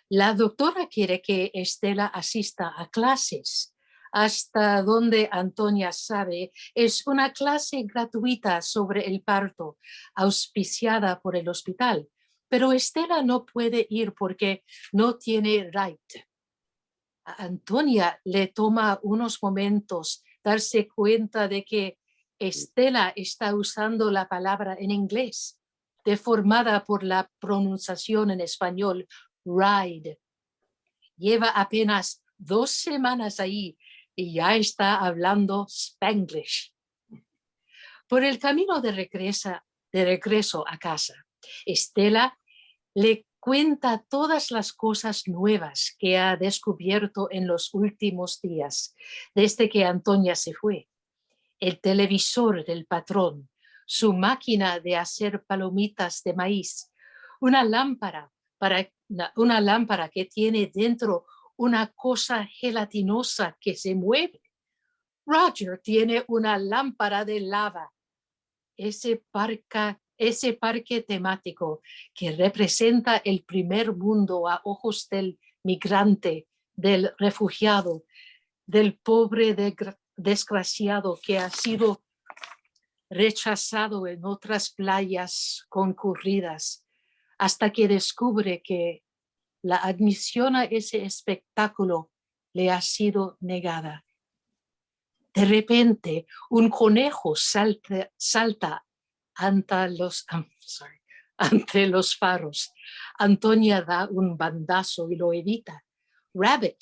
La doctora quiere que Estela asista a clases. Hasta donde Antonia sabe, es una clase gratuita sobre el parto, auspiciada por el hospital. Pero Estela no puede ir porque no tiene right. A Antonia le toma unos momentos darse cuenta de que Estela está usando la palabra en inglés, deformada por la pronunciación en español, ride. Lleva apenas 2 semanas ahí y ya está hablando Spanglish. Por el camino de regreso a casa, Estela le cuenta todas las cosas nuevas que ha descubierto en los últimos días, desde que Antonia se fue. El televisor del patrón, su máquina de hacer palomitas de maíz, una lámpara que tiene dentro una cosa gelatinosa que se mueve. Roger tiene una lámpara de lava. Ese parque temático que representa el primer mundo a ojos del migrante, del refugiado, del pobre desgraciado que ha sido rechazado en otras playas concurridas, hasta que descubre que la admisión a ese espectáculo le ha sido negada. De repente, un conejo salta ante los faros. Antonia da un bandazo y lo evita. Rabbit.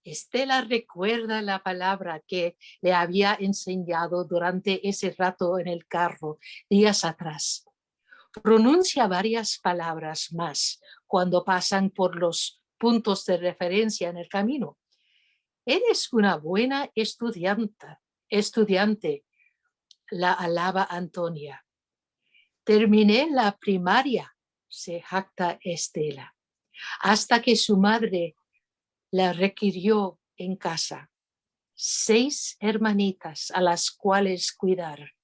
Estela recuerda la palabra que le había enseñado durante ese rato en el carro, días atrás. Pronuncia varias palabras más cuando pasan por los puntos de referencia en el camino. Eres una buena estudiante, la alaba Antonia. Terminé la primaria, se jacta Estela, hasta que su madre la requirió en casa. 6 hermanitas a las cuales cuidar,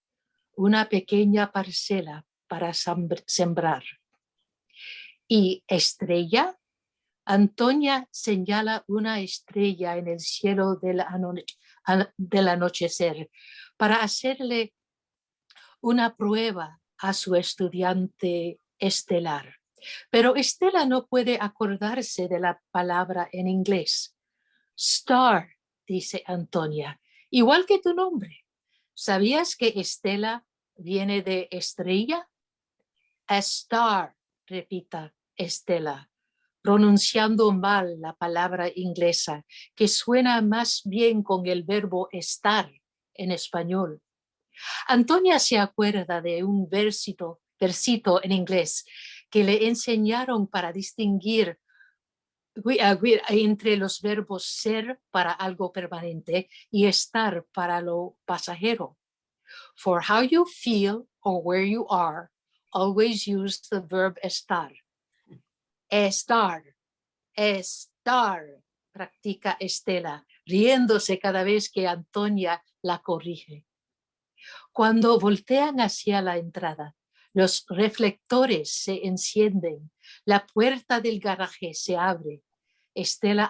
una pequeña parcela para sembrar. ¿Y estrella? Antonia señala una estrella en el cielo del anochecer para hacerle una prueba a su estudiante estelar. Pero Estela no puede acordarse de la palabra en inglés. Star, dice Antonia, igual que tu nombre. ¿Sabías que Estela viene de estrella? A star, repita Estela, pronunciando mal la palabra inglesa, que suena más bien con el verbo estar en español. Antonia se acuerda de un versito en inglés que le enseñaron para distinguir entre los verbos ser para algo permanente y estar para lo pasajero. For how you feel or where you are, always use the verb estar. Estar, practica Estela, riéndose cada vez que Antonia la corrige. Cuando voltean hacia la entrada, los reflectores se encienden, la puerta del garaje se abre. Estela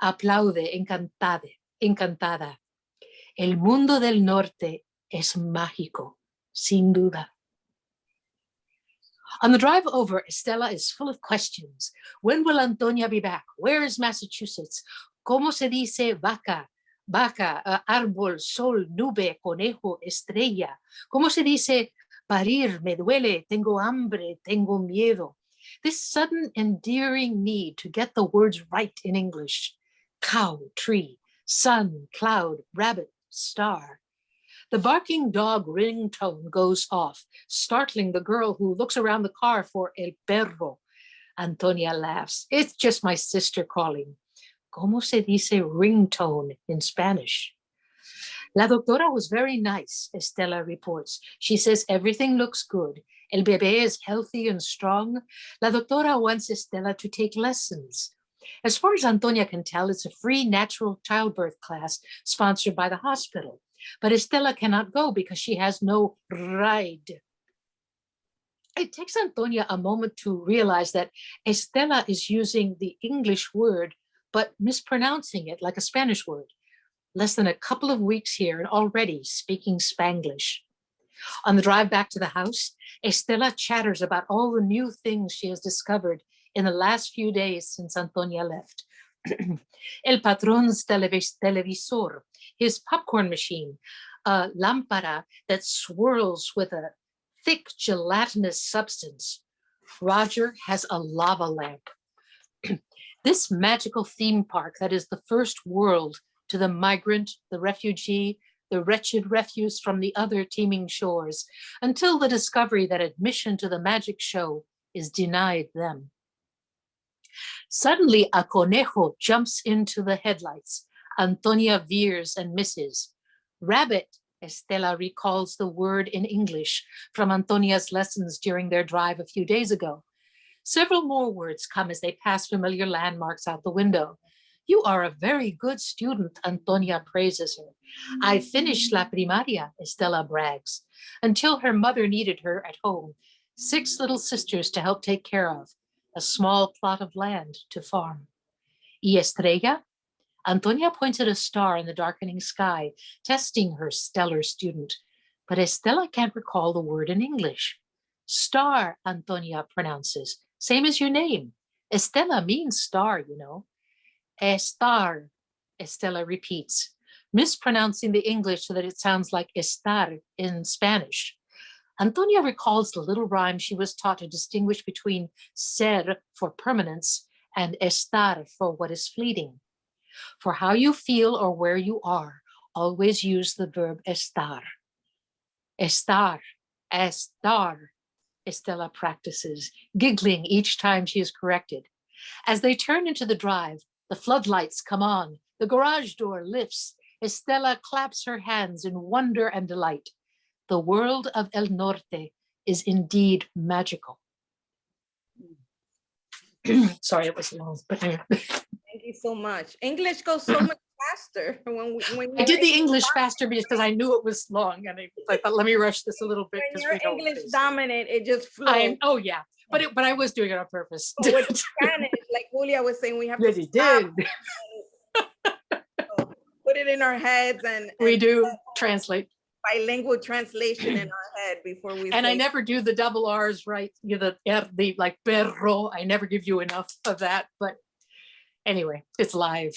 aplaude encantada. El mundo del norte es mágico, sin duda. On the drive over, Estela is full of questions. When will Antonia be back? Where is Massachusetts? ¿Cómo se dice vaca? Vaca, árbol, sol, nube, conejo, estrella. ¿Cómo se dice parir? Me duele, tengo hambre, tengo miedo. This sudden endearing need to get the words right in English. Cow, tree, sun, cloud, rabbit, star. The barking dog ringtone goes off, startling the girl who looks around the car for el perro. Antonia laughs. It's just my sister calling. ¿Cómo se dice ringtone in Spanish? La doctora was very nice, Estela reports. She says everything looks good. El bebé is healthy and strong. La doctora wants Estela to take lessons. As far as Antonia can tell, it's a free natural childbirth class sponsored by the hospital. But Estela cannot go because she has no ride. It takes Antonia a moment to realize that Estela is using the English word, but mispronouncing it like a Spanish word. Less than a couple of weeks here and already speaking Spanglish. On the drive back to the house, Estela chatters about all the new things she has discovered in the last few days since Antonia left. El patron's televisor, his popcorn machine, a lámpara that swirls with a thick gelatinous substance. Roger has a lava lamp. This magical theme park that is the first world to the migrant, the refugee, the wretched refuse from the other teeming shores, until the discovery that admission to the magic show is denied them. Suddenly, a conejo jumps into the headlights. Antonia veers and misses. Rabbit, Estela recalls the word in English from Antonia's lessons during their drive a few days ago. Several more words come as they pass familiar landmarks out the window. You are a very good student, Antonia praises her. I finished la primaria, Estela brags, until her mother needed her at home. 6 little sisters to help take care of, a small plot of land to farm. Y estrella? Antonia points at a star in the darkening sky, testing her stellar student. But Estela can't recall the word in English. Star, Antonia pronounces, same as your name. Estela means star, you know. Estar, Estela repeats, mispronouncing the English so that it sounds like estar in Spanish. Antonia recalls the little rhyme she was taught to distinguish between ser for permanence and estar for what is fleeting. For how you feel or where you are, always use the verb estar. Estar, Estela practices, giggling each time she is corrected. As they turn into the drive, the floodlights come on, the garage door lifts. Estela claps her hands in wonder and delight. The world of El Norte is indeed magical. Sorry, it was long, but Thank you so much. English goes so much faster when I did the English faster because I knew it was long, and I thought, let me rush this a little bit. When you're English dominant, it just flows. Oh yeah, but I was doing it on purpose. So with Spanish, like Julia was saying, we have Yes, to he stop, did. put it in our heads, and We do translate. Bilingual translation in our head before we. And say I never do the double R's right. You know, the like perro. I never give you enough of that. But anyway, it's live.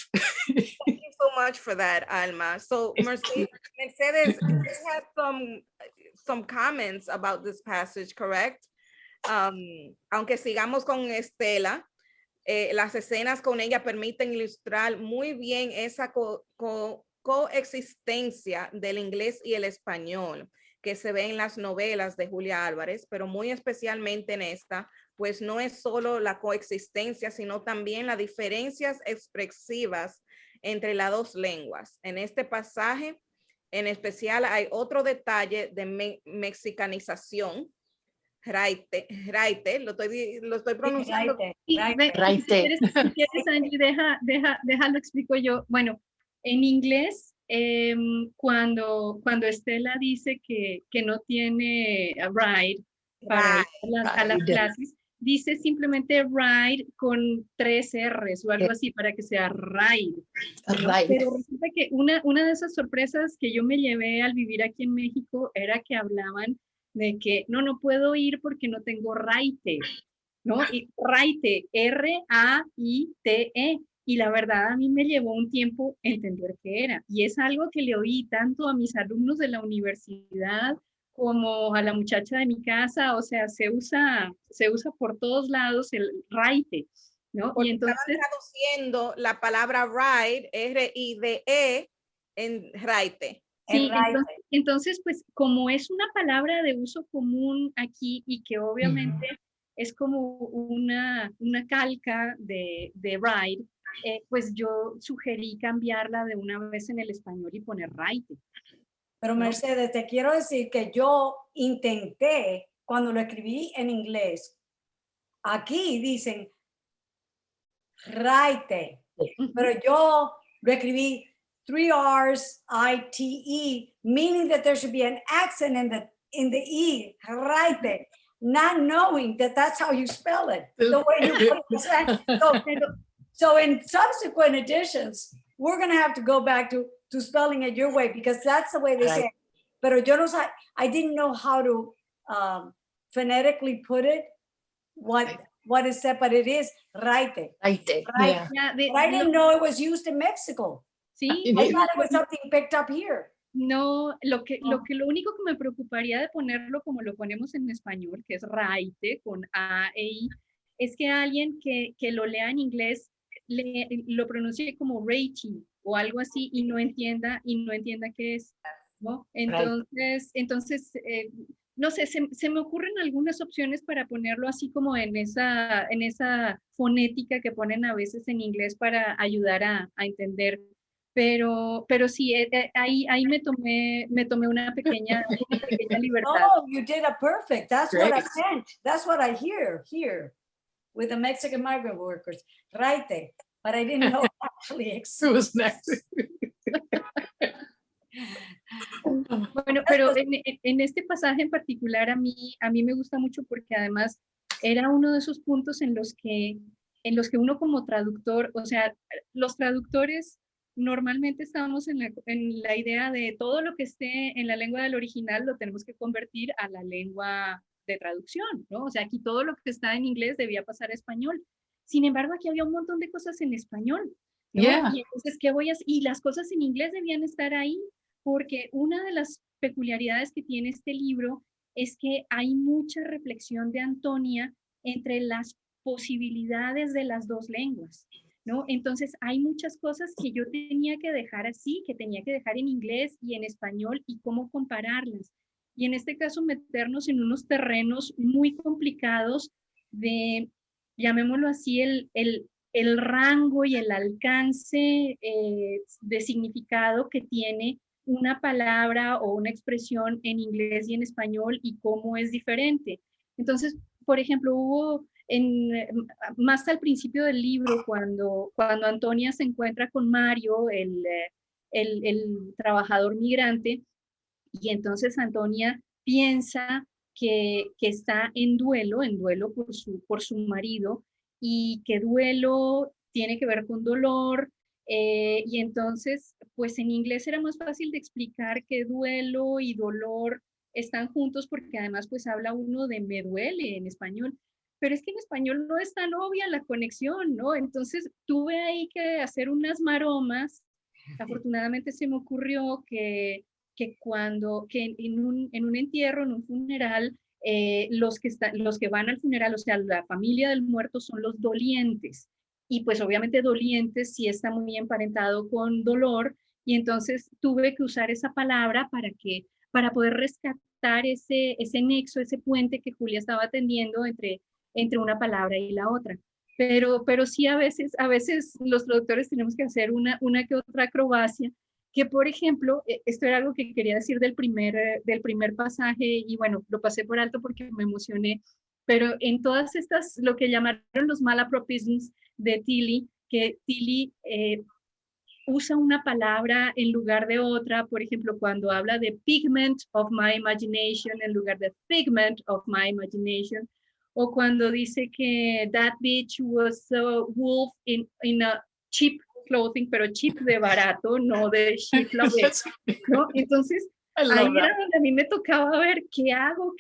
Thank you so much for that, Alma. So Mercedes, you had some comments about this passage, correct? Aunque sigamos con Estela, las escenas con ella permiten ilustrar muy bien esa coexistencia del inglés y el español que se ve en las novelas de Julia Álvarez, pero muy especialmente en esta, pues no es solo la coexistencia, sino también las diferencias expresivas entre las dos lenguas. En este pasaje, en especial, hay otro detalle de mexicanización. Raite, lo estoy pronunciando. Raite. Si quieres, Angie, déjalo explico yo. Bueno, en inglés, cuando Estela dice que no tiene a ride para ir a las clases, dice simplemente ride con 3 R's o algo así para que sea ride. ¿no? Pero resulta que una de esas sorpresas que yo me llevé al vivir aquí en México era que hablaban de que no puedo ir porque no tengo raite, ¿no? Y raite, R-A-I-T-E. Y la verdad a mí me llevó un tiempo entender qué era. Y es algo que le oí tanto a mis alumnos de la universidad como a la muchacha de mi casa. O sea, se usa por todos lados el raite, ¿no? Porque Y entonces estaban traduciendo la palabra ride, R-I-D-E, en raite. sí, entonces, pues como es una palabra de uso común aquí y que obviamente es como una calca de ride, pues yo sugerí cambiarla de una vez en el español y poner raite. Pero Mercedes, te quiero decir que yo intenté, cuando lo escribí en inglés, aquí dicen raite, pero yo lo escribí 3 R's, I-T-E, meaning that there should be an accent in the E, raite, not knowing that that's how you spell it, the way you put it. So in subsequent editions, we're going to have to go back to spelling it your way, because that's the way they say it. Pero yo no sé, I didn't know how to phonetically put it, what is said, but it is raite. Raite, Right. yeah. But I didn't know it was used in Mexico. Sí, I thought it was something picked up here. no, lo único que me preocuparía de ponerlo como lo ponemos en español, que es raite con A e I, es que alguien que lo lea en inglés lo pronuncie como rating o algo así y no entienda qué es, ¿no? Entonces no sé, se me ocurren algunas opciones para ponerlo así como en esa fonética que ponen a veces en inglés para ayudar a entender. Pero sí, ahí me tomé una pequeña libertad. Oh, you did a perfect. That's what I meant. That's what I hear here with the Mexican migrant workers. Raite. But I didn't know it actually existed. It was next. Bueno, pero en este pasaje en particular a mí me gusta mucho porque además era uno de esos puntos en los que uno como traductor, o sea, los traductores normalmente estamos en la idea de todo lo que esté en la lengua del original lo tenemos que convertir a la lengua de traducción, ¿no? O sea, aquí todo lo que está en inglés debía pasar a español. Sin embargo, aquí había un montón de cosas en español, ¿no? Yeah. Y entonces, y las cosas en inglés debían estar ahí, porque una de las peculiaridades que tiene este libro es que hay mucha reflexión de Antonia entre las posibilidades de las dos lenguas, ¿no? Entonces hay muchas cosas que yo tenía que dejar así, que tenía que dejar en inglés y en español y cómo compararlas. Y en este caso meternos en unos terrenos muy complicados de, llamémoslo así, el rango y el alcance de significado que tiene una palabra o una expresión en inglés y en español y cómo es diferente. Entonces, por ejemplo, hubo más al principio del libro, cuando Antonia se encuentra con Mario, el trabajador migrante, y entonces Antonia piensa que está en duelo por su marido, y que duelo tiene que ver con dolor, y entonces, pues en inglés era más fácil de explicar que duelo y dolor están juntos, porque además pues habla uno de me duele en español, pero es que en español no es tan obvia la conexión, ¿no? Entonces tuve ahí que hacer unas maromas. Afortunadamente se me ocurrió que en un entierro, en un funeral, los que van al funeral, o sea, la familia del muerto son los dolientes. Y pues obviamente dolientes sí está muy emparentado con dolor, y entonces tuve que usar esa palabra para poder rescatar ese nexo, ese puente que Julia estaba tendiendo entre una palabra y la otra. Pero sí a veces los traductores tenemos que hacer una que otra acrobacia, que por ejemplo, esto era algo que quería decir del primer pasaje, y bueno, lo pasé por alto porque me emocioné, pero en todas estas, lo que llamaron los malapropisms de Tilly, que Tilly usa una palabra en lugar de otra, por ejemplo, cuando habla de pigment of my imagination en lugar de figment of my imagination, o cuando dice que that bitch was a wolf in a cheap clothing, pero cheap de barato, no de cheap la vez, ¿no? Entonces, ahí era donde a mí me tocaba ver qué hago,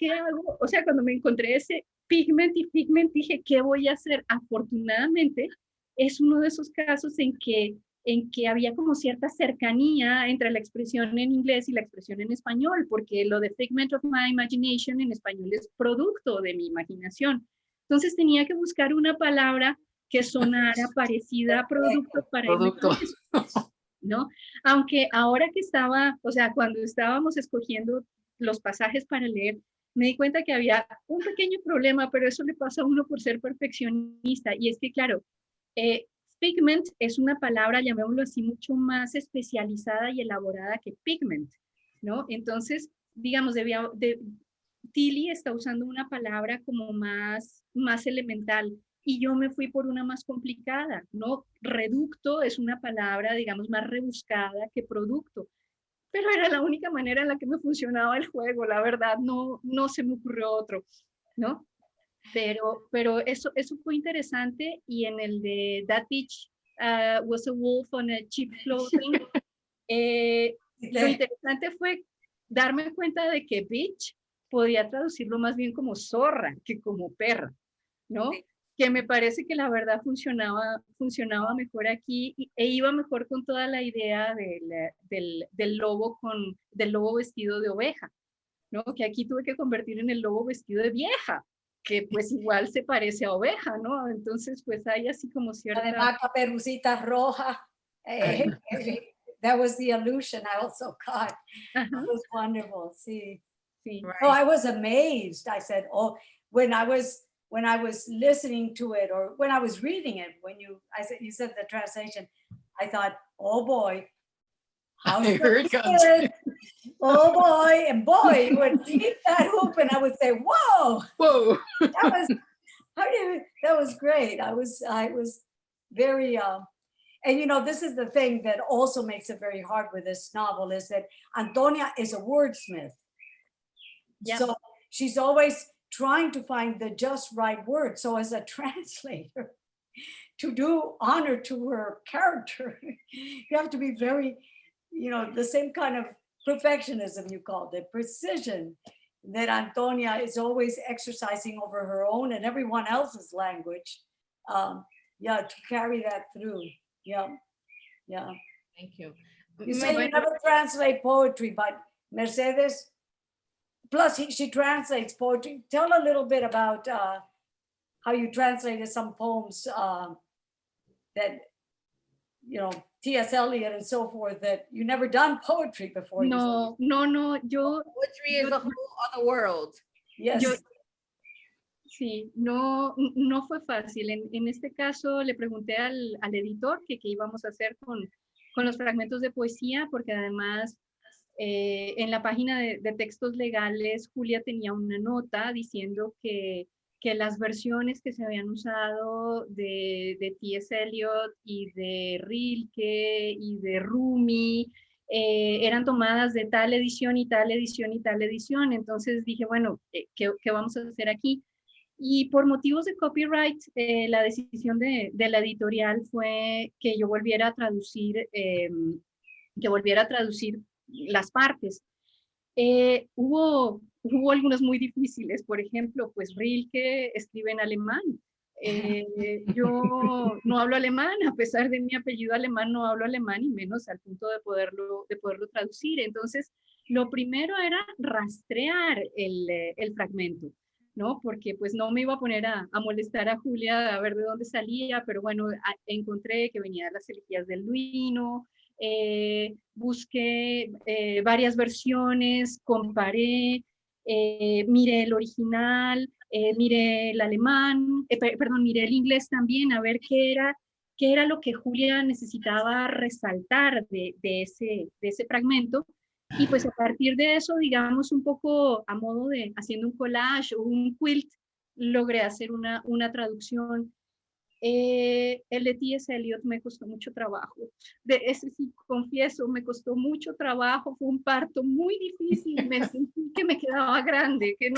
o sea, cuando me encontré ese pigment y pigment, dije, ¿qué voy a hacer? Afortunadamente, es uno de esos casos en que había como cierta cercanía entre la expresión en inglés y la expresión en español, porque lo de figment of my imagination en español es producto de mi imaginación. Entonces tenía que buscar una palabra que sonara parecida a producto para irme con eso, ¿no? Aunque ahora que estaba, o sea, cuando estábamos escogiendo los pasajes para leer, me di cuenta que había un pequeño problema, pero eso le pasa a uno por ser perfeccionista, y es que, claro, pigment es una palabra, llamémoslo así, mucho más especializada y elaborada que pigment, ¿no? Entonces, digamos, Tilly está usando una palabra como más elemental, y yo me fui por una más complicada, ¿no? Reducto es una palabra, digamos, más rebuscada que producto, pero era la única manera en la que me funcionaba el juego, la verdad, no se me ocurrió otro, ¿no? Pero eso fue interesante, y en el de That Bitch was a wolf on a cheap clothing, lo interesante fue darme cuenta de que bitch podía traducirlo más bien como zorra que como perra, ¿no? Sí. Que me parece que la verdad funcionaba mejor aquí, e iba mejor con toda la idea del lobo vestido de oveja, ¿no? Que aquí tuve que convertir en el lobo vestido de vieja, que pues igual se parece a oveja, ¿no? Entonces pues hay así como cierta... Además, caperucita roja. That was the illusion I also got. It was wonderful. Sí. Sí. Right. Oh, I was amazed. I said, oh, when I was listening to it, or when I was reading it, you said the translation, I thought, oh boy, here it comes. Oh boy, and boy, you would keep that hoop, and I would say, whoa, that was great. I was very, and you know, this is the thing that also makes it very hard with this novel, is that Antonia is a wordsmith. Yeah. So she's always trying to find the just right word. So as a translator, to do honor to her character, you have to be very, you know, the same kind of perfectionism you called it, precision, that Antonia is always exercising over her own and everyone else's language. To carry that through. Yeah. Thank you. You say you never translate poetry, but Mercedes, plus she translates poetry. Tell a little bit about how you translated some poems that, you know, T.S. Eliot and so forth, that you never done poetry before. No. Poetry is a whole other world. Yes. Sí, no fue fácil. En este caso le pregunté al editor qué íbamos a hacer con los fragmentos de poesía, porque además en la página de textos legales Julia tenía una nota diciendo que las versiones que se habían usado de T.S. Eliot y de Rilke y de Rumi eran tomadas de tal edición y tal edición y tal edición. Entonces dije, bueno, ¿qué vamos a hacer aquí? Y por motivos de copyright, la decisión de la editorial fue que yo volviera a traducir, las partes. Hubo algunos muy difíciles. Por ejemplo, pues Rilke escribe en alemán. Yo no hablo alemán, a pesar de mi apellido alemán, no hablo alemán, y menos al punto de poderlo traducir. Entonces, lo primero era rastrear el fragmento, ¿no? Porque pues no me iba a poner a molestar a Julia a ver de dónde salía, pero bueno, encontré que venía de las elegías del Duino, busqué varias versiones, comparé, miré el original, miré el alemán, miré el inglés también, a ver qué era lo que Julia necesitaba resaltar de ese fragmento. Y pues a partir de eso, digamos, un poco a modo de haciendo un collage o un quilt, logré hacer una traducción. El de T.S. Eliot me costó mucho trabajo. De ese sí, confieso, me costó mucho trabajo. Fue un parto muy difícil. Me sentí que me quedaba grande, que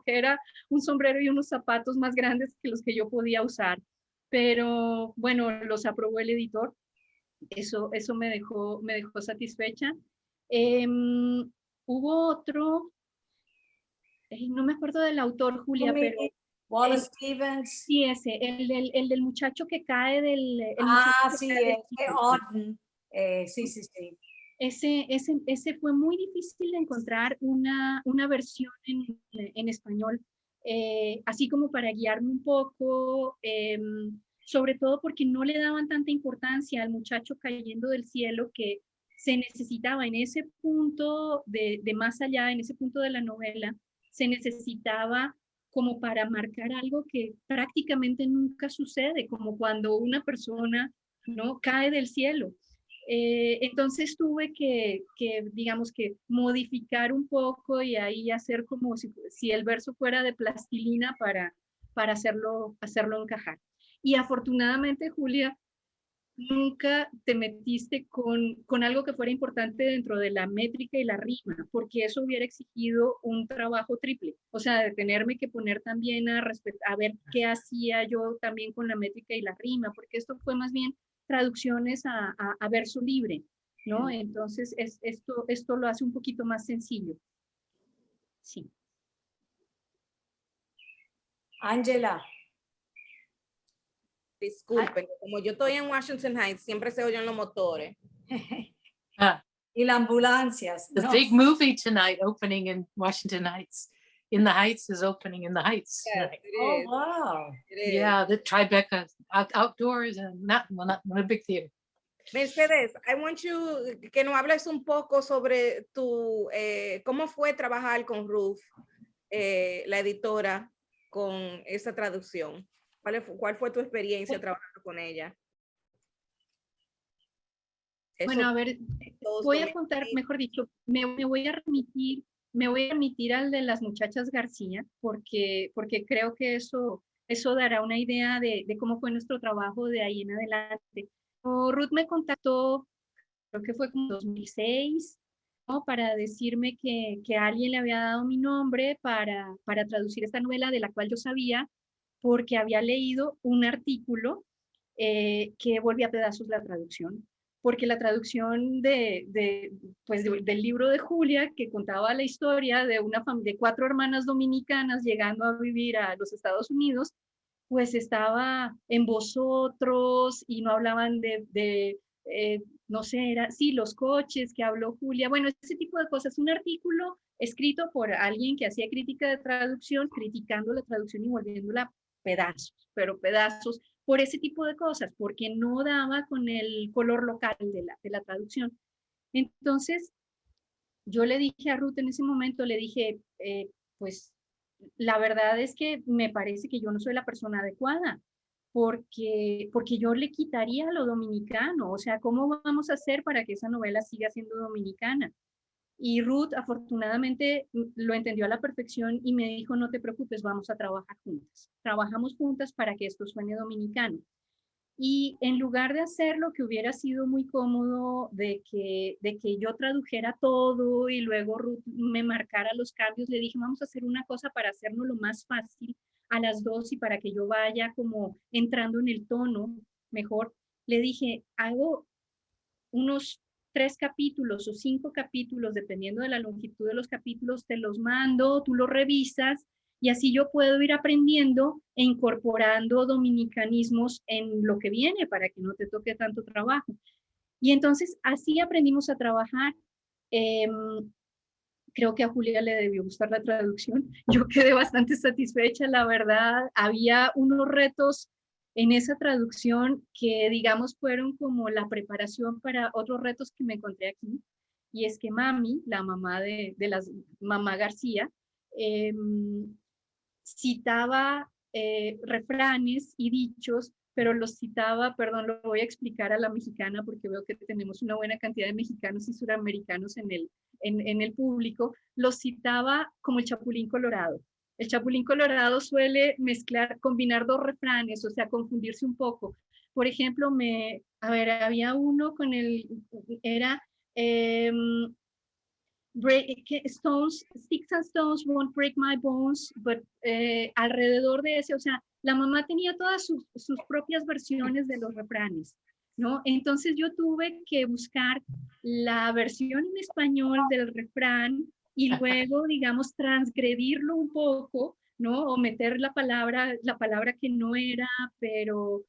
era un sombrero y unos zapatos más grandes que los que yo podía usar. Pero bueno, los aprobó el editor. Eso me dejó satisfecha. Hubo otro, no me acuerdo del autor, Julia, pero Wallace Stevens. sí, ese, el del muchacho que cae del... Sí, Auden. Sí. Ese fue muy difícil de encontrar una versión en español, así como para guiarme un poco, sobre todo porque no le daban tanta importancia al muchacho cayendo del cielo, que se necesitaba en ese punto de Más allá, en ese punto de la novela, se necesitaba como para marcar algo que prácticamente nunca sucede, como cuando una persona, ¿no?, cae del cielo. Entonces tuve que, digamos que modificar un poco y ahí hacer como si el verso fuera de plastilina para hacerlo encajar. Y afortunadamente, Julia, nunca te metiste con algo que fuera importante dentro de la métrica y la rima, porque eso hubiera exigido un trabajo triple. O sea, de tenerme que poner también a ver qué hacía yo también con la métrica y la rima, porque esto fue más bien traducciones a verso libre, ¿no? Entonces, esto lo hace un poquito más sencillo. Sí. Angela. Disculpen, como yo estoy en Washington Heights, siempre se oyen los motores. Y las ambulancias. The big movie tonight opening in Washington Heights. In the Heights is opening in the Heights. Yes, tonight. it is. Wow. It is. Yeah, the Tribeca outdoors and not a big theater. Mercedes, I want you que nos hables un poco sobre cómo fue trabajar con Ruth, la editora, con esa traducción. ¿Cuál fue tu experiencia trabajando con ella? Bueno, a ver, voy a contar, mejor dicho, me voy a remitir al de las muchachas García, porque creo que eso dará una idea de cómo fue nuestro trabajo de ahí en adelante. Ruth me contactó, creo que fue como 2006, ¿no?, para decirme que alguien le había dado mi nombre para traducir esta novela, de la cual yo sabía, porque había leído un artículo que volvía a pedazos la traducción, porque la traducción del libro de Julia, que contaba la historia de una familia de 4 hermanas dominicanas llegando a vivir a los Estados Unidos, pues estaba en vosotros y no hablaban no sé, los coches que habló Julia, bueno, ese tipo de cosas. Un artículo escrito por alguien que hacía crítica de traducción, criticando la traducción y volviéndola pedazos, por ese tipo de cosas, porque no daba con el color local de la traducción. Entonces, yo le dije a Ruth en ese momento, le dije, pues, la verdad es que me parece que yo no soy la persona adecuada, porque yo le quitaría lo dominicano. O sea, ¿cómo vamos a hacer para que esa novela siga siendo dominicana? Y Ruth afortunadamente lo entendió a la perfección y me dijo, no te preocupes, vamos a trabajar juntas. Trabajamos juntas para que esto suene dominicano. Y en lugar de hacer lo que hubiera sido muy cómodo, de que yo tradujera todo y luego Ruth me marcara los cambios, le dije, vamos a hacer una cosa para hacernos lo más fácil a las dos y para que yo vaya como entrando en el tono mejor. Le dije, hago unos 3 capítulos o 5 capítulos, dependiendo de la longitud de los capítulos, te los mando, tú los revisas, y así yo puedo ir aprendiendo e incorporando dominicanismos en lo que viene para que no te toque tanto trabajo. Y entonces así aprendimos a trabajar. Creo que a Julia le debió gustar la traducción. Yo quedé bastante satisfecha, la verdad. Había unos retos en esa traducción que, digamos, fueron como la preparación para otros retos que me encontré aquí. Y es que Mami, la mamá mamá García, citaba refranes y dichos, pero los citaba, perdón, lo voy a explicar a la mexicana porque veo que tenemos una buena cantidad de mexicanos y suramericanos en el público, los citaba como el Chapulín Colorado. El chapulín colorado suele combinar dos refranes, o sea, confundirse un poco. Por ejemplo, había uno era sticks and stones won't break my bones, but alrededor de ese, o sea, la mamá tenía todas sus propias versiones de los refranes, ¿no? Entonces yo tuve que buscar la versión en español del refrán y luego, digamos, transgredirlo un poco, ¿no? O meter la palabra que no era, pero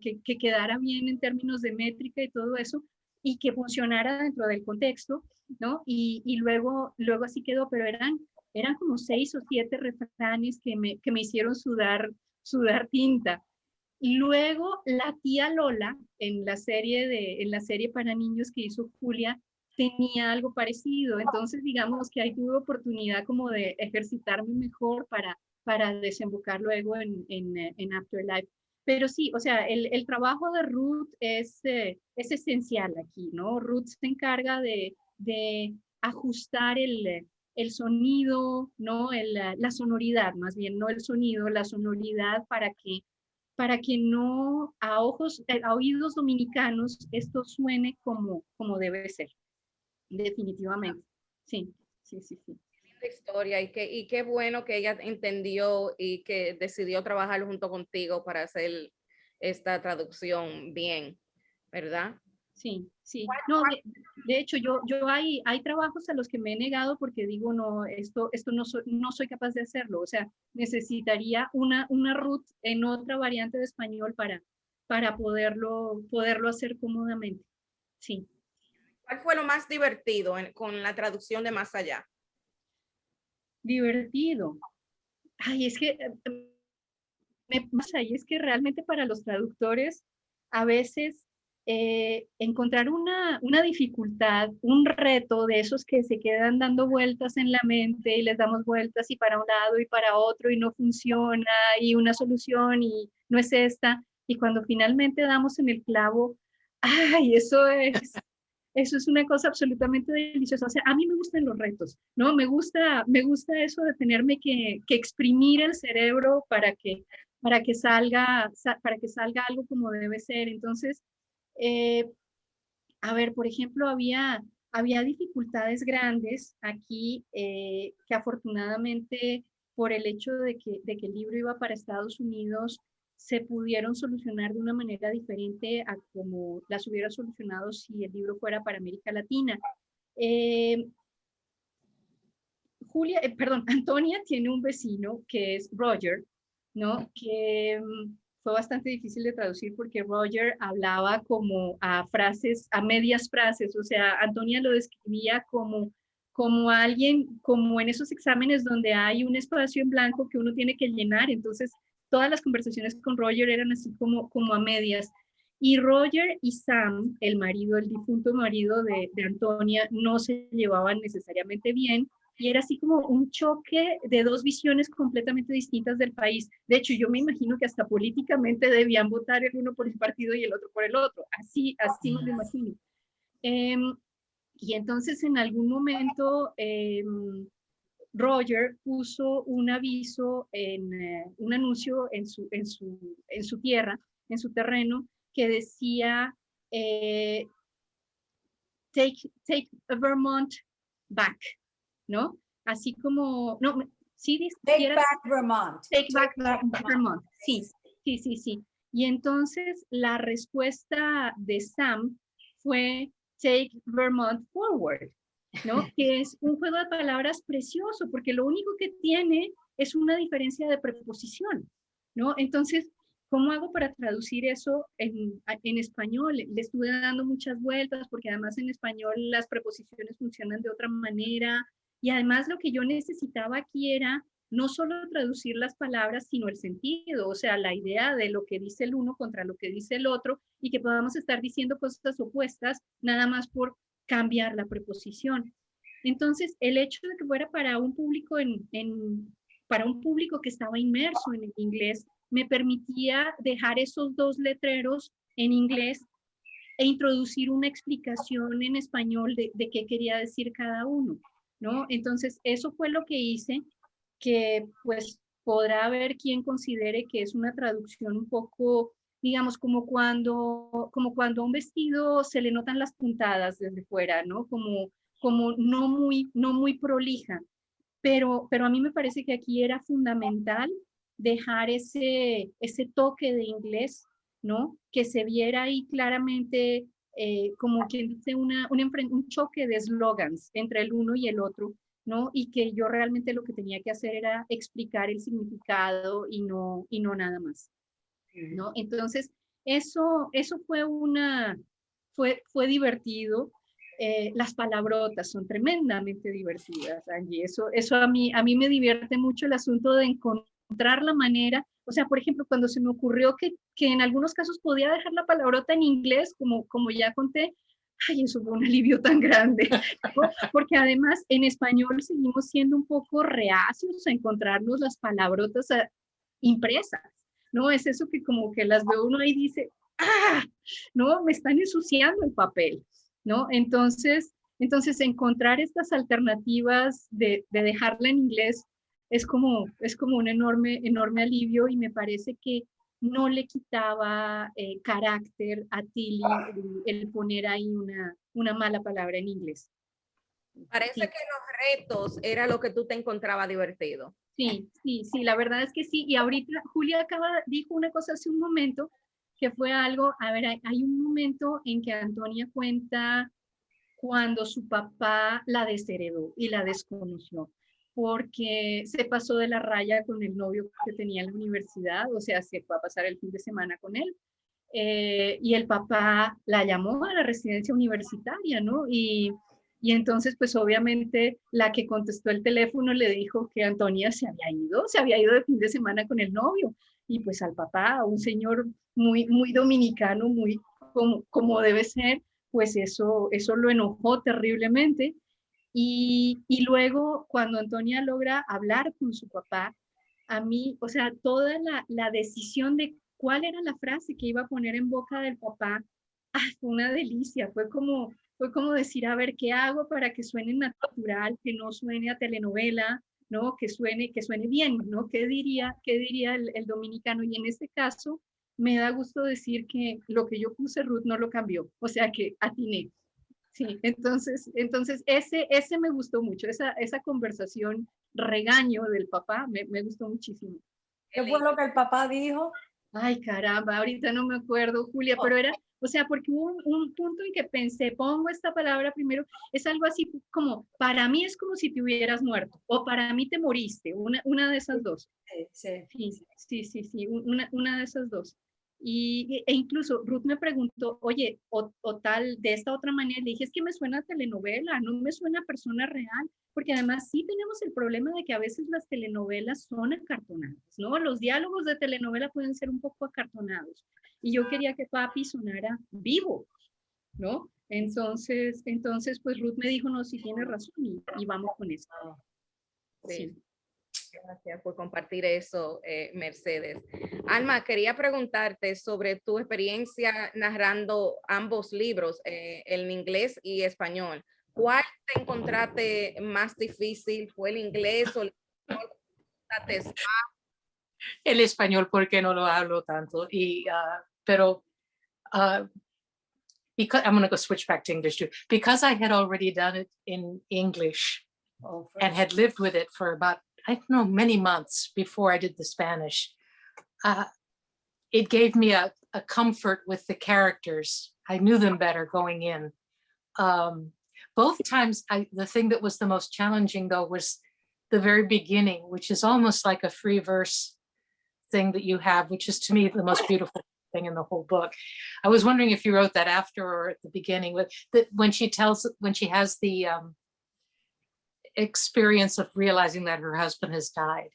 que quedara bien en términos de métrica y todo eso, y que funcionara dentro del contexto, ¿no? Y luego así quedó, pero eran como 6 o 7 refranes que me hicieron sudar tinta. Y luego la tía Lola, en la serie para niños que hizo Julia, tenía algo parecido. Entonces, digamos que ahí tuve oportunidad como de ejercitarme mejor para desembocar luego en Afterlife. Pero sí, o sea, el trabajo de Ruth es esencial aquí, ¿no? Ruth se encarga de ajustar el sonido, ¿no? La sonoridad, más bien, no el sonido, la sonoridad para que no a oídos dominicanos esto suene como debe ser, definitivamente. Sí. Linda historia y qué bueno que ella entendió y que decidió trabajar junto contigo para hacer esta traducción bien, ¿verdad? Sí. No, de hecho, yo hay trabajos a los que me he negado porque digo, no, esto no soy capaz de hacerlo. O sea, necesitaría una Ruth en otra variante de español para poderlo hacer cómodamente. Sí. ¿Cuál fue lo más divertido con la traducción de Más allá? Divertido. Ay, es que es que realmente para los traductores a veces encontrar una dificultad, un reto de esos que se quedan dando vueltas en la mente y les damos vueltas y para un lado y para otro y no funciona y una solución y no es esta, y cuando finalmente damos en el clavo, ay, eso es una cosa absolutamente deliciosa. O sea, a mí me gustan los retos, ¿no? Me gusta eso de tenerme que exprimir el cerebro para que salga algo como debe ser. Entonces, a ver, por ejemplo, había dificultades grandes aquí que afortunadamente por el hecho de que el libro iba para Estados Unidos, se pudieron solucionar de una manera diferente a como las hubiera solucionado si el libro fuera para América Latina. Antonia tiene un vecino que es Roger, ¿no? Que fue bastante difícil de traducir porque Roger hablaba como a medias frases, o sea, Antonia lo describía como alguien, como en esos exámenes donde hay un espacio en blanco que uno tiene que llenar, entonces todas las conversaciones con Roger eran así como a medias. Y Roger y Sam, el difunto marido de Antonia, no se llevaban necesariamente bien, y era así como un choque de dos visiones completamente distintas del país. De hecho, yo me imagino que hasta políticamente debían votar el uno por un partido y el otro por el otro. Así me lo imagino. Y entonces en algún momento Roger puso un aviso un anuncio en su tierra, en su terreno, que decía take Vermont back, ¿no? Así como, no, sí, Take back Vermont. Take back Vermont, sí. Y entonces la respuesta de Sam fue take Vermont forward, ¿no? Que es un juego de palabras precioso, porque lo único que tiene es una diferencia de preposición, ¿no? Entonces, ¿cómo hago para traducir eso en español? Le estuve dando muchas vueltas, porque además en español las preposiciones funcionan de otra manera, y además lo que yo necesitaba aquí era no solo traducir las palabras, sino el sentido, o sea, la idea de lo que dice el uno contra lo que dice el otro, y que podamos estar diciendo cosas opuestas nada más por cambiar la preposición. Entonces, el hecho de que fuera para un público para un público que estaba inmerso en el inglés, me permitía dejar esos dos letreros en inglés e introducir una explicación en español de qué quería decir cada uno, ¿no? Entonces, eso fue lo que hice. que pues podrá haber quien considere que es una traducción un poco, digamos, como cuando a un vestido se le notan las puntadas desde fuera, ¿no? Como no muy prolija. Pero a mí me parece que aquí era fundamental dejar ese toque de inglés, ¿no? Que se viera ahí claramente como quien dice un choque de eslogans entre el uno y el otro, ¿no? Y que yo realmente lo que tenía que hacer era explicar el significado y no nada más, ¿no? Entonces, eso fue divertido. Las palabrotas son tremendamente divertidas, Angie. Eso a mí me divierte mucho el asunto de encontrar la manera. O sea, por ejemplo, cuando se me ocurrió que en algunos casos podía dejar la palabrota en inglés, como ya conté, ay, eso fue un alivio tan grande, ¿no? Porque además en español seguimos siendo un poco reacios a encontrarnos las palabrotas impresas, ¿no? Es eso que como que las ve uno ahí y dice, ¡ah! ¿No? Me están ensuciando el papel, ¿no? Entonces encontrar estas alternativas de dejarla en inglés es como un enorme alivio, y me parece que no le quitaba carácter a Tilly el poner ahí una mala palabra en inglés. Parece Sí. que los retos era lo que tú te encontraba divertido. Sí, la verdad es que sí. Y ahorita Julia dijo una cosa hace un momento que fue algo, a ver, hay un momento en que Antonia cuenta cuando su papá la desheredó y la desconoció, porque se pasó de la raya con el novio que tenía en la universidad, o sea, se fue a pasar el fin de semana con él, y el papá la llamó a la residencia universitaria, ¿no? Y entonces, pues obviamente la que contestó el teléfono le dijo que Antonia se había ido de fin de semana con el novio, y pues al papá, un señor muy dominicano, muy como debe ser, pues eso lo enojó terriblemente. Y luego, cuando Antonia logra hablar con su papá, a mí, o sea, toda la decisión de cuál era la frase que iba a poner en boca del papá, fue una delicia. Fue como decir, a ver, ¿qué hago para que suene natural, que no suene a telenovela, ¿no? Que suene bien, ¿no? ¿Qué diría el dominicano? Y en este caso, me da gusto decir que lo que yo puse, Ruth no lo cambió, o sea que atiné. Sí, entonces ese me gustó mucho, esa conversación regaño del papá me gustó muchísimo. ¿Qué fue lo que el papá dijo? Ay, caramba, ahorita no me acuerdo, Julia, pero era, o sea, porque hubo un punto en que pensé, pongo esta palabra primero, es algo así como, para mí es como si te hubieras muerto, o para mí te moriste, una de esas dos. Sí, una de esas dos. E incluso Ruth me preguntó, oye, o tal, de esta otra manera, le dije, es que me suena a telenovela, no me suena a persona real, porque además sí tenemos el problema de que a veces las telenovelas son acartonadas, ¿no? Los diálogos de telenovela pueden ser un poco acartonados, y yo quería que papi sonara vivo, ¿no? Entonces pues Ruth me dijo, no, sí tiene razón, y vamos con eso. Sí. Gracias por compartir eso, Mercedes. Alma, quería preguntarte sobre tu experiencia narrando ambos libros, en inglés y español. ¿Cuál te encontraste más difícil? ¿Fue el inglés o el español? El español, porque no lo hablo tanto. Pero because I'm going to go switch back to English too, because I had already done it in English and had lived with it for about, I don't know, many months before I did the Spanish. It gave me a comfort with the characters. I knew them better going in. Both times, the thing that was the most challenging, though, was the very beginning, which is almost like a free verse thing that you have, which is to me the most beautiful thing in the whole book. I was wondering if you wrote that after or at the beginning, but that when she has the experience of realizing that her husband has died,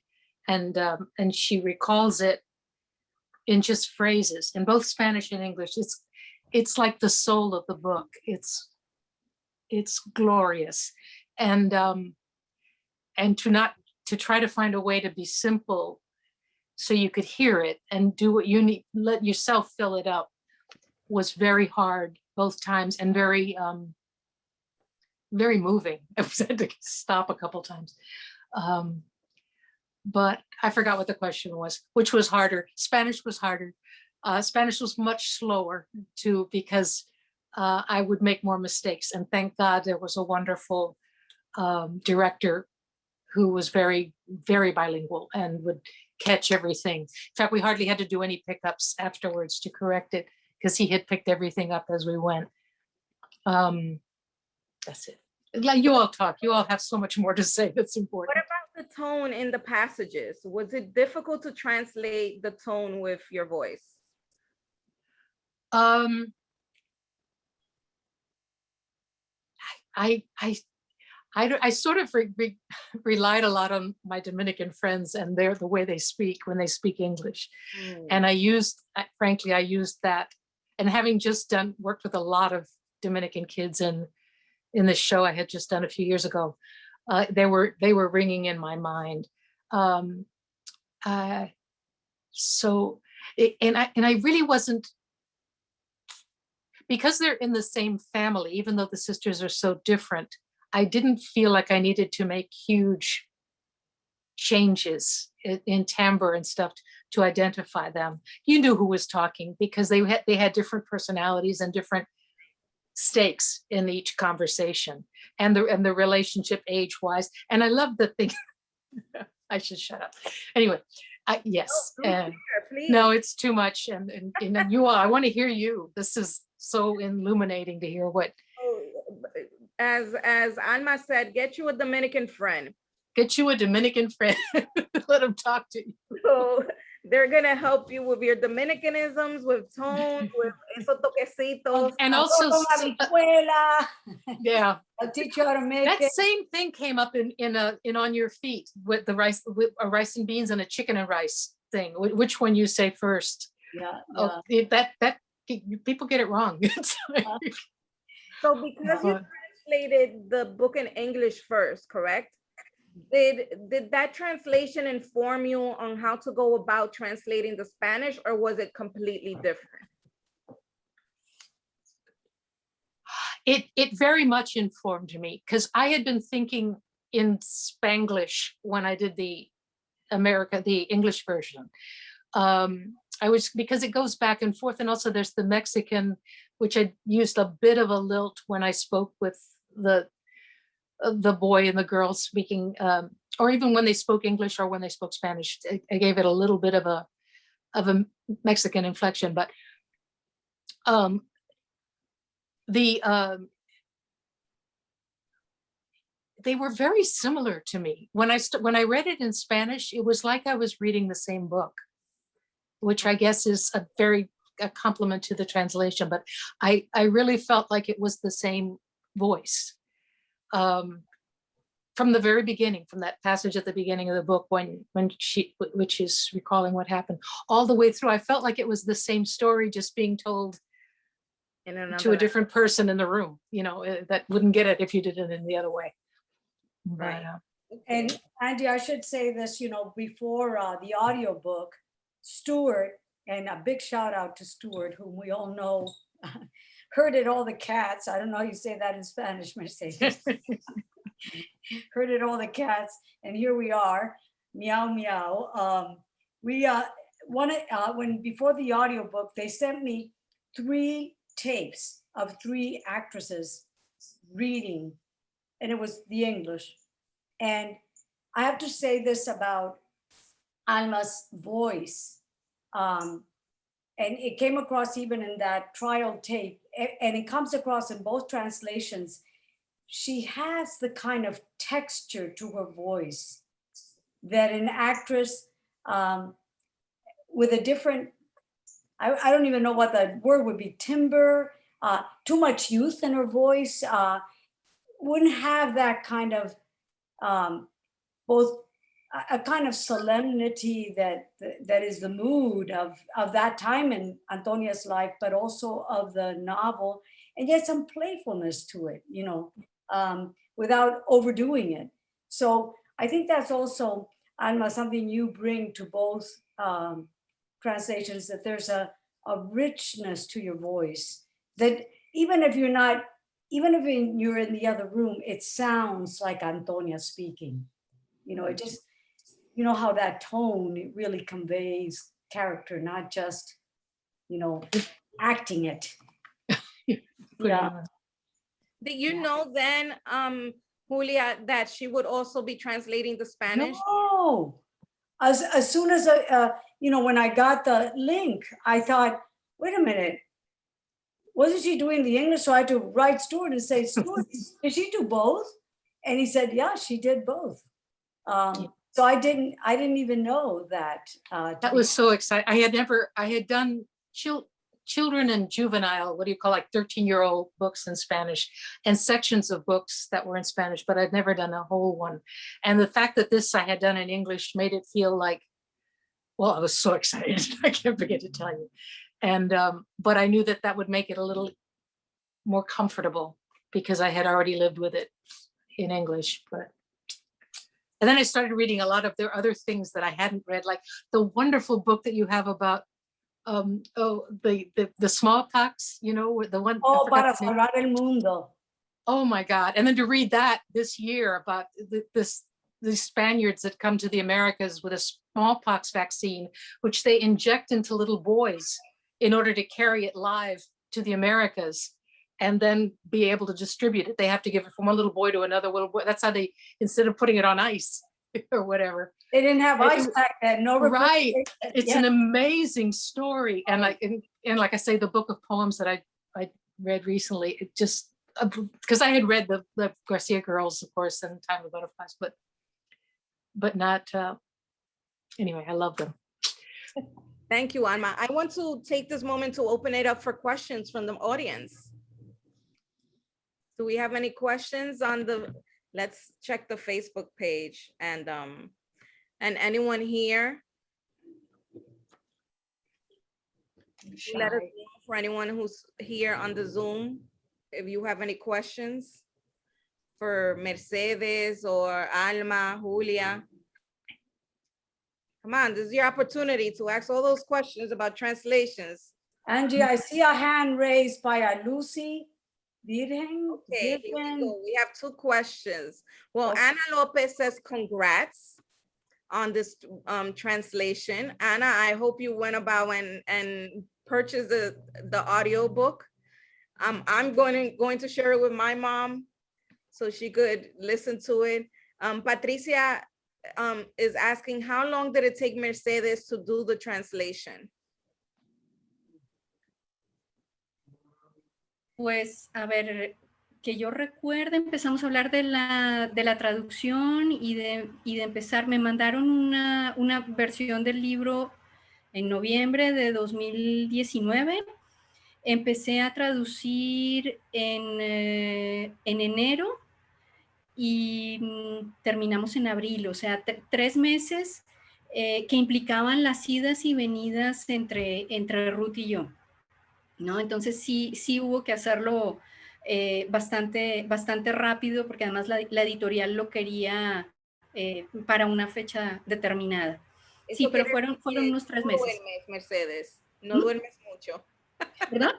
and she recalls it in just phrases in both Spanish and English. It's like the soul of the book. It's glorious, and to try to find a way to be simple so you could hear it and do what you need, let yourself fill it up, was very hard both times, and very moving. I had to stop a couple times. but I forgot what the question was, which was harder. Spanish was harder. Spanish was much slower too, because I would make more mistakes. And thank God there was a wonderful director who was very, very bilingual and would catch everything. In fact, we hardly had to do any pickups afterwards to correct it, because he had picked everything up as we went. That's it. Like, you all talk, you all have so much more to say that's important. What about the tone in the passages? Was it difficult to translate the tone with your voice? I sort of relied a lot on my Dominican friends and the way they speak when they speak English. And frankly, I used that. And having just worked with a lot of Dominican kids in the show I had just done a few years ago, they were ringing in my mind. And I really wasn't, because they're in the same family, even though the sisters are so different, I didn't feel like I needed to make huge changes in timbre and stuff to identify them. You knew who was talking because they had different personalities and different stakes in each conversation, and the relationship age-wise. And I love the thing. I should shut up. Anyway, yes. No, it's too much. And you all, I want to hear you. This is so illuminating to hear what. As Alma said, get you a Dominican friend. Get you a Dominican friend. Let them talk to you. So they're gonna help you with your Dominicanisms, with tone, with esos toquecitos. And also, yeah, I'll teach you how to make that it. same thing came up in On Your Feet with the rice, with a rice and beans and a chicken and rice thing. Which one you say first? Yeah. Oh, that people get it wrong. So because you translated the book in English first, correct? Did that translation inform you on how to go about translating the Spanish, or was it completely different? It very much informed me, because I had been thinking in Spanglish when I did the English version. Because it goes back and forth, and also there's the Mexican, which I used a bit of a lilt when I spoke with the boy and the girl speaking, or even when they spoke English or when they spoke Spanish. I gave it a little bit of a Mexican inflection, but they were very similar to me. When I read it in Spanish, it was like I was reading the same book, which I guess is a compliment to the translation, but I really felt like it was the same voice. From the very beginning, from that passage at the beginning of the book, which is recalling what happened, all the way through, I felt like it was the same story, just being told to a different person in the room, that wouldn't get it if you did it in the other way. Right. And Andy, I should say this, before the audiobook, Stuart, and a big shout out to Stuart, whom we all know, herded all the cats. I don't know how you say that in Spanish, Mercedes. Herded all the cats, and here we are, meow meow. When before the audiobook, they sent me 3 tapes of 3 actresses reading, and it was the English. And I have to say this about Alma's voice, and it came across even in that trial tape, and it comes across in both translations. She has the kind of texture to her voice that an actress with a different, I don't even know what the word would be, timbre, too much youth in her voice, wouldn't have that kind of both a kind of solemnity that is the mood of that time in Antonia's life, but also of the novel, and yet some playfulness to it, without overdoing it. So I think that's also, Alma, something you bring to both translations, that there's a richness to your voice that even if you're in the other room, it sounds like Antonia speaking. you know, how that tone, it really conveys character, not just, you know, acting it. Yeah. Did you Yeah. know then, Julia, that she would also be translating the Spanish? No. As soon as you know, when I got the link, I thought, wait a minute, wasn't she doing the English? So I had to write Stuart and say, Stuart, did she do both? And he said, yeah, she did both. So I didn't even know that. That was so exciting. I had done children and juvenile, what do you call, like 13-year-old books in Spanish and sections of books that were in Spanish, but I'd never done a whole one. And the fact that this I had done in English made it feel like, well, I was so excited. I can't forget to tell you. And, but I knew that would make it a little more comfortable because I had already lived with it in English. And then I started reading a lot of their other things that I hadn't read, like the wonderful book that you have about the smallpox, you know, the one. Oh, para salvar el mundo. Oh my God. And then to read that this year about the Spaniards that come to the Americas with a smallpox vaccine, which they inject into little boys in order to carry it live to the Americas and then be able to distribute it. They have to give it from one little boy to another little boy. That's how they, instead of putting it on ice or whatever. They didn't have ice back then. No, right. It's an amazing story. And like I say, the book of poems that I read recently, it just, because I had read the Garcia girls, of course, and Time of Butterflies, but not, anyway, I love them. Thank you, Alma. I want to take this moment to open it up for questions from the audience. Do we have any questions on let's check the Facebook page and anyone here? Let us know for anyone who's here on the Zoom, if you have any questions for Mercedes or Alma, Julia. Come on, this is your opportunity to ask all those questions about translations. Angie, I see a hand raised by Lucy Virgen. Okay, here we go. We have two questions. Well, okay. Ana Lopez says, congrats on this translation. Ana, I hope you went about and purchased the audiobook. I'm going to share it with my mom so she could listen to it. Patricia is asking, how long did it take Mercedes to do the translation? Pues, a ver, que yo recuerde, empezamos a hablar de la traducción y de empezar. Me mandaron una versión del libro en noviembre de 2019. Empecé a traducir en enero y terminamos en abril, o sea, 3 meses que implicaban las idas y venidas entre Ruth y yo, ¿no? Entonces sí hubo que hacerlo bastante rápido, porque además la editorial lo quería para una fecha determinada. Sí, pero fueron unos 3 meses. No duermes, Mercedes, no duermes mucho. ¿Verdad?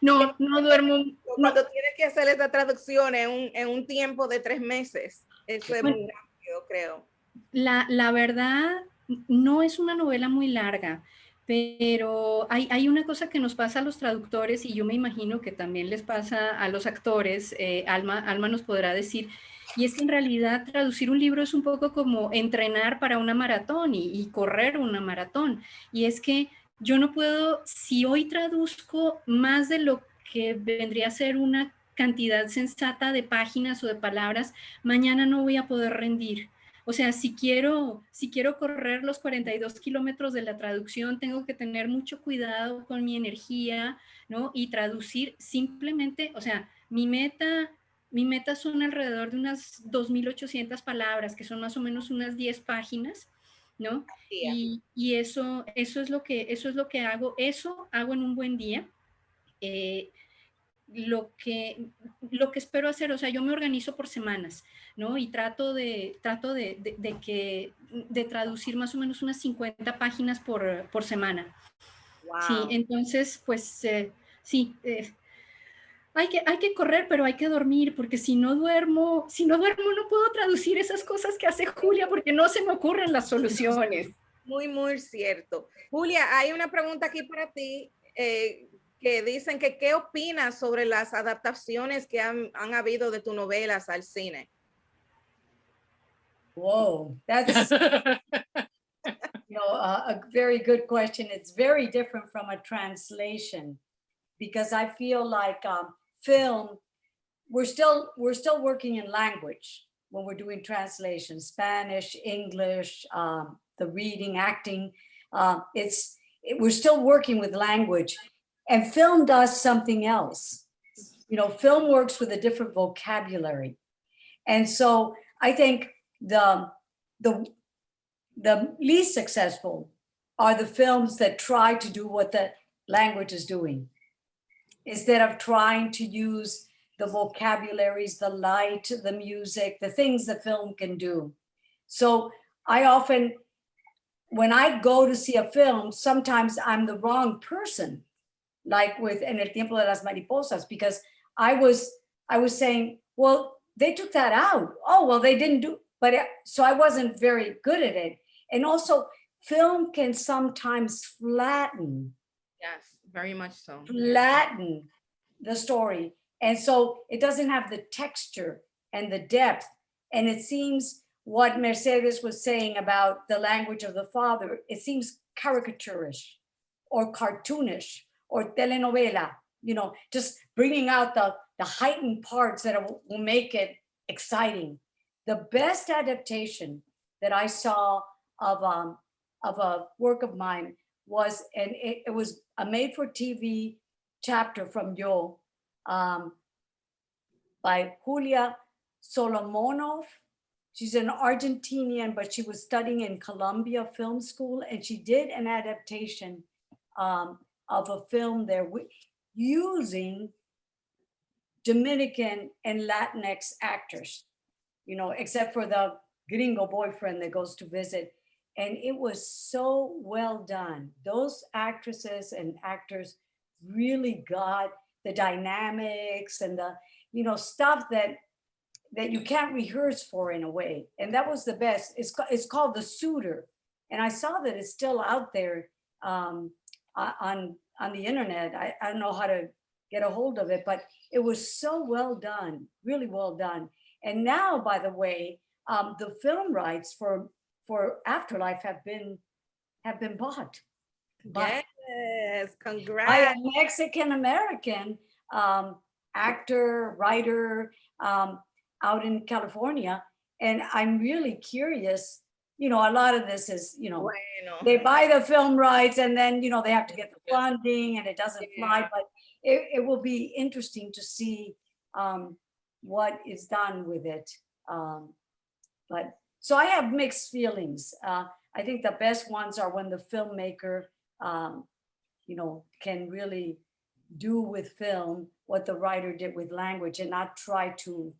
No duermo. Cuando tienes que hacer esta traducción en un tiempo de 3 meses, eso es muy rápido, creo. La verdad, no es una novela muy larga, pero hay una cosa que nos pasa a los traductores, y yo me imagino que también les pasa a los actores, Alma nos podrá decir, y es que en realidad traducir un libro es un poco como entrenar para una maratón y correr una maratón, y es que yo no puedo, si hoy traduzco más de lo que vendría a ser una cantidad sensata de páginas o de palabras, mañana no voy a poder rendir. O sea, si quiero correr los 42 kilómetros de la traducción, tengo que tener mucho cuidado con mi energía, ¿no? Y traducir simplemente, o sea, mi meta son alrededor de unas 2.800 palabras, que son más o menos unas 10 páginas, ¿no? Y eso es lo que hago. Eso hago en un buen día. Lo que espero hacer, o sea, yo me organizo por semanas, ¿no? Y trato de traducir más o menos unas 50 páginas por semana. Wow. Sí, entonces, pues, sí. hay que correr, pero hay que dormir, porque si no duermo no puedo traducir esas cosas que hace Julia, porque no se me ocurren las soluciones. Muy, muy cierto. Julia, hay una pregunta aquí para ti que dicen que ¿qué opinas sobre las adaptaciones que han habido de tus novelas al cine? Whoa, that's a very good question. It's very different from a translation because I feel like film, we're still working in language when we're doing translation, Spanish, English, the reading, acting. We're still working with language, and film does something else. Film works with a different vocabulary. And so I think the least successful are the films that try to do what the language is doing, instead of trying to use the vocabularies, the light, the music, the things the film can do. So I often, when I go to see a film, sometimes I'm the wrong person, like with En el Tiempo de las Mariposas, because I was saying, well, they took that out. Oh, well, they didn't do, but so I wasn't very good at it. And also film can sometimes flatten. Yes, very much so. Flatten the story. And so it doesn't have the texture and the depth. And it seems what Mercedes was saying about the language of the father, it seems caricaturish or cartoonish or telenovela, just bringing out the heightened parts that will make it exciting. The best adaptation that I saw of a work of mine was, and it was a made-for-TV chapter from Yo, by Julia Solomonov. She's an Argentinian, but she was studying in Columbia Film School, and she did an adaptation of a film there using Dominican and Latinx actors, except for the gringo boyfriend that goes to visit. And it was so well done. Those actresses and actors really got the dynamics and the, stuff that you can't rehearse for in a way. And that was the best. It's called The Suitor. And I saw that it's still out there on the internet. I don't know how to get a hold of it, but it was so well done, really well done. And now, by the way, the film rights for Afterlife have been bought. Yes, congrats. By a Mexican-American actor, writer out in California. And I'm really curious, a lot of this is, they buy the film rights and then, they have to get the funding and it doesn't fly, but it will be interesting to see what is done with it. But so I have mixed feelings. I think the best ones are when the filmmaker, can really do with film what the writer did with language and not try to,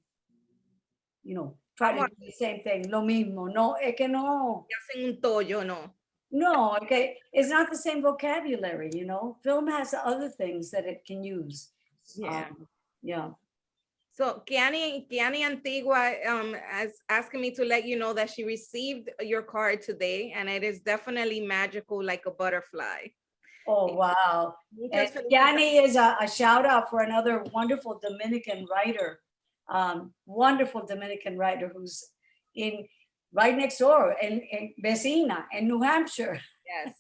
try to do the same thing. Lo mismo. No, es que no. Hacen un tollo, no. No, okay. It's not the same vocabulary, Film has other things that it can use. Yeah. Yeah. So Kiani Antigua is asking me to let you know that she received your card today, and it is definitely magical like a butterfly. Oh, wow. And Kiani is a shout out for another wonderful Dominican writer, who's right next door in Vecina in New Hampshire. Yes.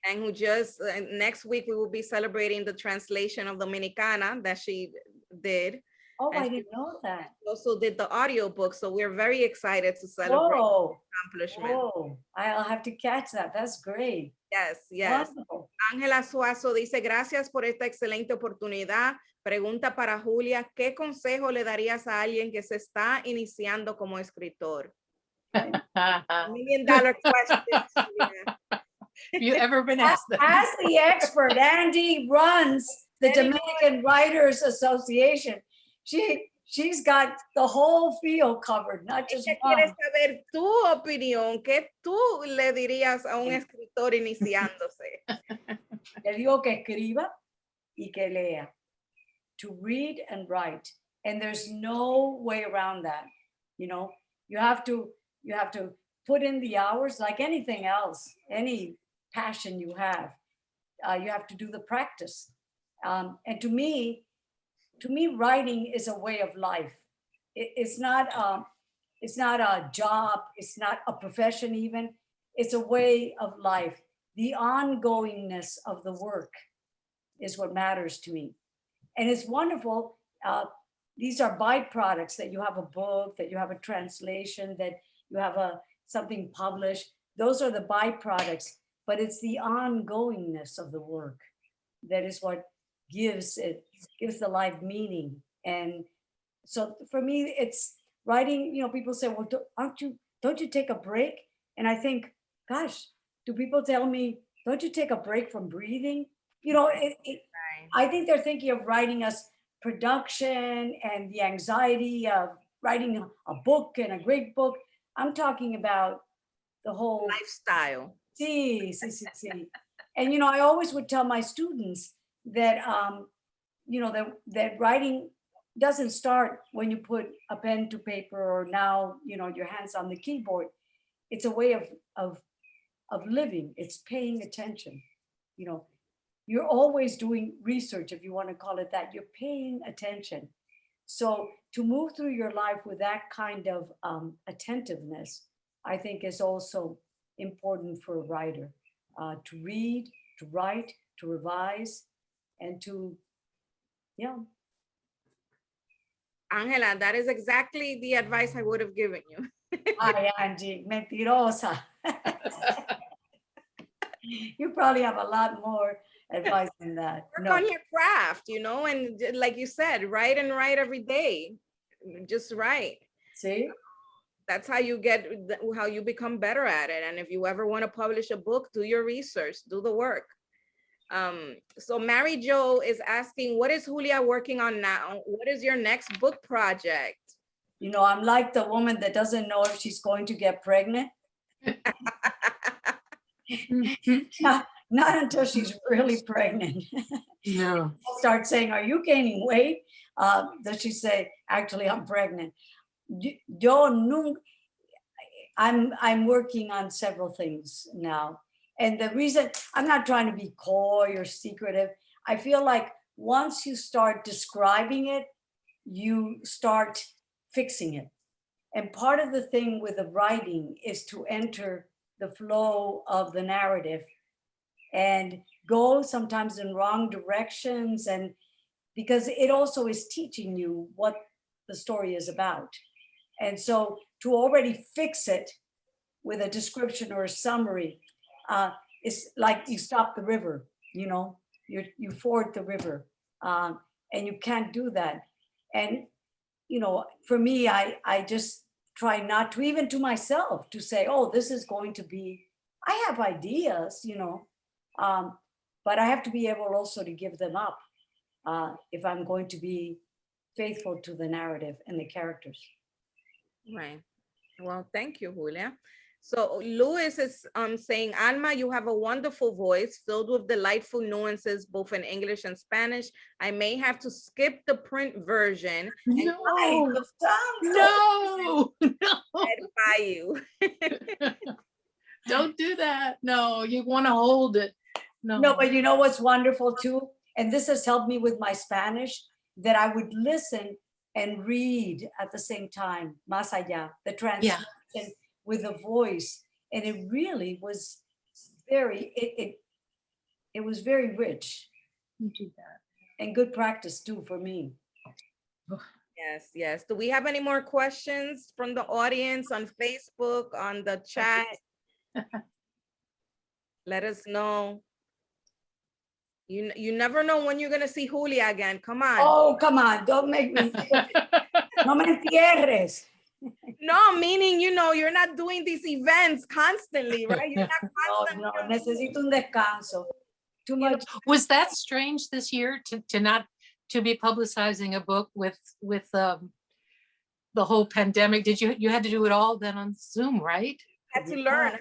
And who just, next week we will be celebrating the translation of Dominicana that she did. Oh, I didn't know that. Also did the audiobook, so we're very excited to celebrate the accomplishment. Oh, I'll have to catch that. That's great. Yes, yes. Wonderful. Ángela Suazo dice, gracias por esta excelente oportunidad. Pregunta para Julia, ¿qué consejo le darías a alguien que se está iniciando como escritor? $1 million question. Have you ever been asked that? As the expert, Andy runs the Dominican Writers Association. She's got the whole field covered, not just one. Quiere saber tu opinión, ¿qué tú le dirías a un escritor iniciándose? Le digo que escriba y que lea. to read and write. And there's no way around that. You know, you have to put in the hours like anything else, any passion you have to do the practice. And to me, writing is a way of life. It's not a job. It's not a profession even. It's a way of life. The ongoingness of the work is what matters to me. And it's wonderful. These are byproducts, that you have a book, that you have a translation, that you have something published. Those are the byproducts, but it's the ongoingness of the work that is what gives the life meaning. And so for me, it's writing. You know, people say, well, don't you take a break? And I think, gosh, do people tell me, don't you take a break from breathing? You know, I think they're thinking of writing as production and the anxiety of writing a book, and a great book. I'm talking about the whole lifestyle. Sí. And, you know, I always would tell my students that, you know, that writing doesn't start when you put a pen to paper, or now, you know, your hands on the keyboard. It's a way of living. It's paying attention. You know, you're always doing research, if you want to call it that. You're paying attention. So to move through your life with that kind of attentiveness, I think is also important for a writer, to read, to write, to revise, and to, yeah. Angela, that is exactly the advice I would have given you. Ay, Angie, mentirosa. You probably have a lot more advice than that. Work on your craft, you know, and like you said, write every day. Just write. See? That's how you become better at it. And if you ever want to publish a book, do your research, do the work. So Mary Jo is asking, what is Julia working on now? What is your next book project? You know, I'm like the woman that doesn't know if she's going to get pregnant. Not until she's really pregnant. No. Start saying, are you gaining weight? Does she say, actually, I'm pregnant? I'm working on several things now. And the reason, I'm not trying to be coy or secretive. I feel like once you start describing it, you start fixing it. And part of the thing with the writing is to enter the flow of the narrative and go sometimes in wrong directions, and because it also is teaching you what the story is about. And so to already fix it with a description or a summary, it's like you stop the river, you know, you ford the river, and you can't do that. And, you know, for me, I just try not to, even to myself, to say, oh, this is going to be, I have ideas, you know, but I have to be able also to give them up if I'm going to be faithful to the narrative and the characters. Right. Well, thank you, Julia. So Louis is saying, Alma, you have a wonderful voice filled with delightful nuances, both in English and Spanish. I may have to skip the print version. No, no. By you. Don't do that. No, you want to hold it. No, but you know what's wonderful too? And this has helped me with my Spanish, that I would listen and read at the same time, Más allá, the translation with a voice. And it really was very, it was very rich. You do that. And good practice too for me. Yes, yes. Do we have any more questions from the audience on Facebook, on the chat? Let us know. You never know when you're gonna see Julia again. Come on. Oh, come on! Don't make me. No me entierres. No, meaning, you know, you're not doing these events constantly, right? You're not constantly. No, necesito un descanso. Too much. Was that strange this year to not to be publicizing a book with the whole pandemic? Did you had to do it all then on Zoom, right? I had to learn how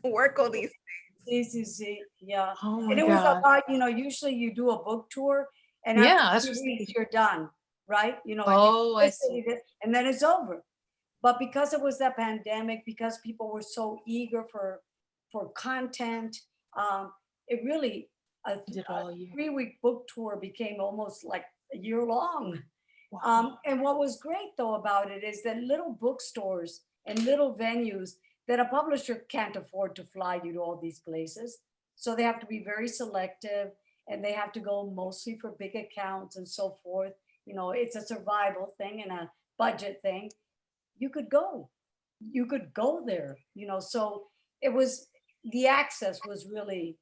to work all these things. Sí, yeah. Oh and it was a lot, you know, usually you do a book tour And Yeah, after that's 2 weeks, you're done, right? You know, and Oh, I this, see. and then it's over. But because it was that pandemic, because people were so eager for content, it really, a Did it all year. 3-week book tour became almost like a year long. Wow. And what was great though about it is that little bookstores and little venues that a publisher can't afford to fly you to all these places. So they have to be very selective, and they have to go mostly for big accounts and so forth. You know, it's a survival thing and a budget thing. You could go there, you know, so it was, the access was really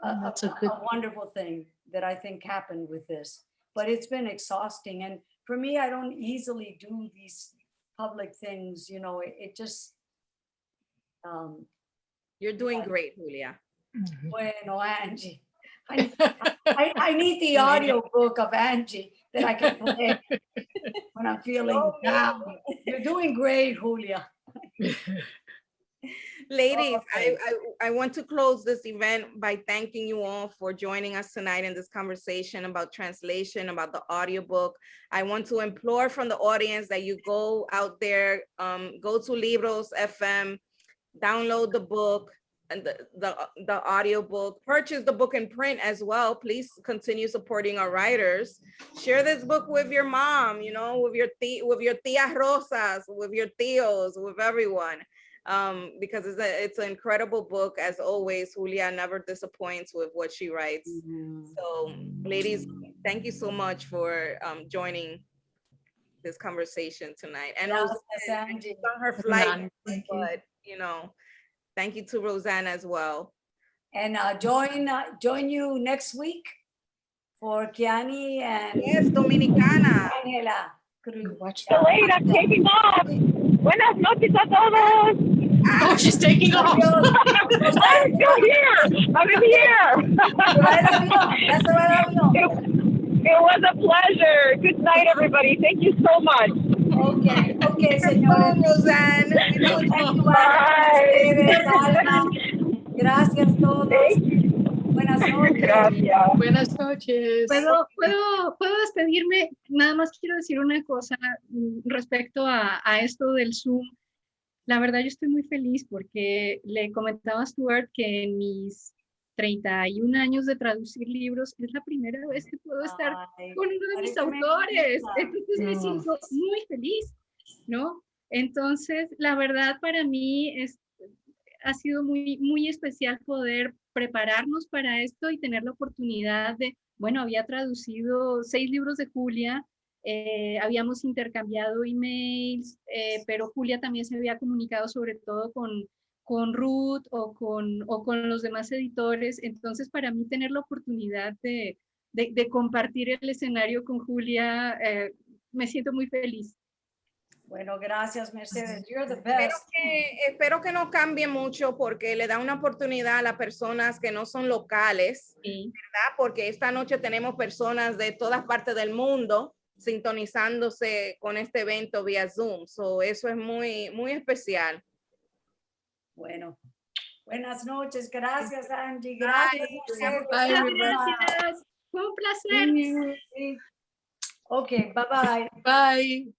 That's a good. a wonderful thing that I think happened with this, but it's been exhausting. And for me, I don't easily do these public things, you know, it just, You're doing great, Julia. Mhm. bueno, Angie. I need the audio book of Angie that I can play when I'm feeling down. You're doing great, Julia. Ladies, Okay. I want to close this event by thanking you all for joining us tonight in this conversation about translation, about the audiobook. I want to implore from the audience that you go out there, go to Libros FM, download the book and the audiobook, purchase the book in print as well. Please continue supporting our writers. Share this book with your mom, you know, with your tias Rosas, with your tios, with everyone. Because it's an incredible book. As always, Julia never disappoints with what she writes. So ladies, thank you so much for joining this conversation tonight. And Gracias, Roseann, Angie. she's on her flight, None. Thank you. but you know, thank you to Roseann as well. And join you next week for Kiani and Yes, Dominicana. Angela. Watch So that. late, I'm taking off. Buenas noches a todos. Oh, she's taking off. I'm still here. I'm in the air. It was a pleasure. Good night, everybody. Thank you so much. Okay, Come señores. on, Roseann. Thank you, Bye. Alma. Gracias a todos. Buenas noches. Gracias. Buenas noches. ¿Puedo despedirme? Nada más quiero decir una cosa respecto a esto del Zoom. La verdad, yo estoy muy feliz porque le comentaba a Stuart que en mis 31 años de traducir libros es la primera vez que puedo estar con uno de mis autores. Entonces me siento muy feliz, ¿no? Entonces, la verdad para mí ha sido muy, muy especial poder prepararnos para esto y tener la oportunidad de, bueno, había traducido 6 libros de Julia, habíamos intercambiado emails, pero Julia también se había comunicado sobre todo con Ruth o con los demás editores. Entonces, para mí tener la oportunidad de compartir el escenario con Julia, me siento muy feliz. Bueno, gracias, Mercedes. You're the best. Espero que no cambie mucho porque le da una oportunidad a las personas que no son locales, Sí. ¿verdad? Porque esta noche tenemos personas de todas partes del mundo sintonizándose con este evento vía Zoom. So, eso es muy, muy especial. Bueno, buenas noches. Gracias, Angie. Gracias, Mercedes. Gracias. Fue un placer. Sí. Ok, bye-bye. Bye.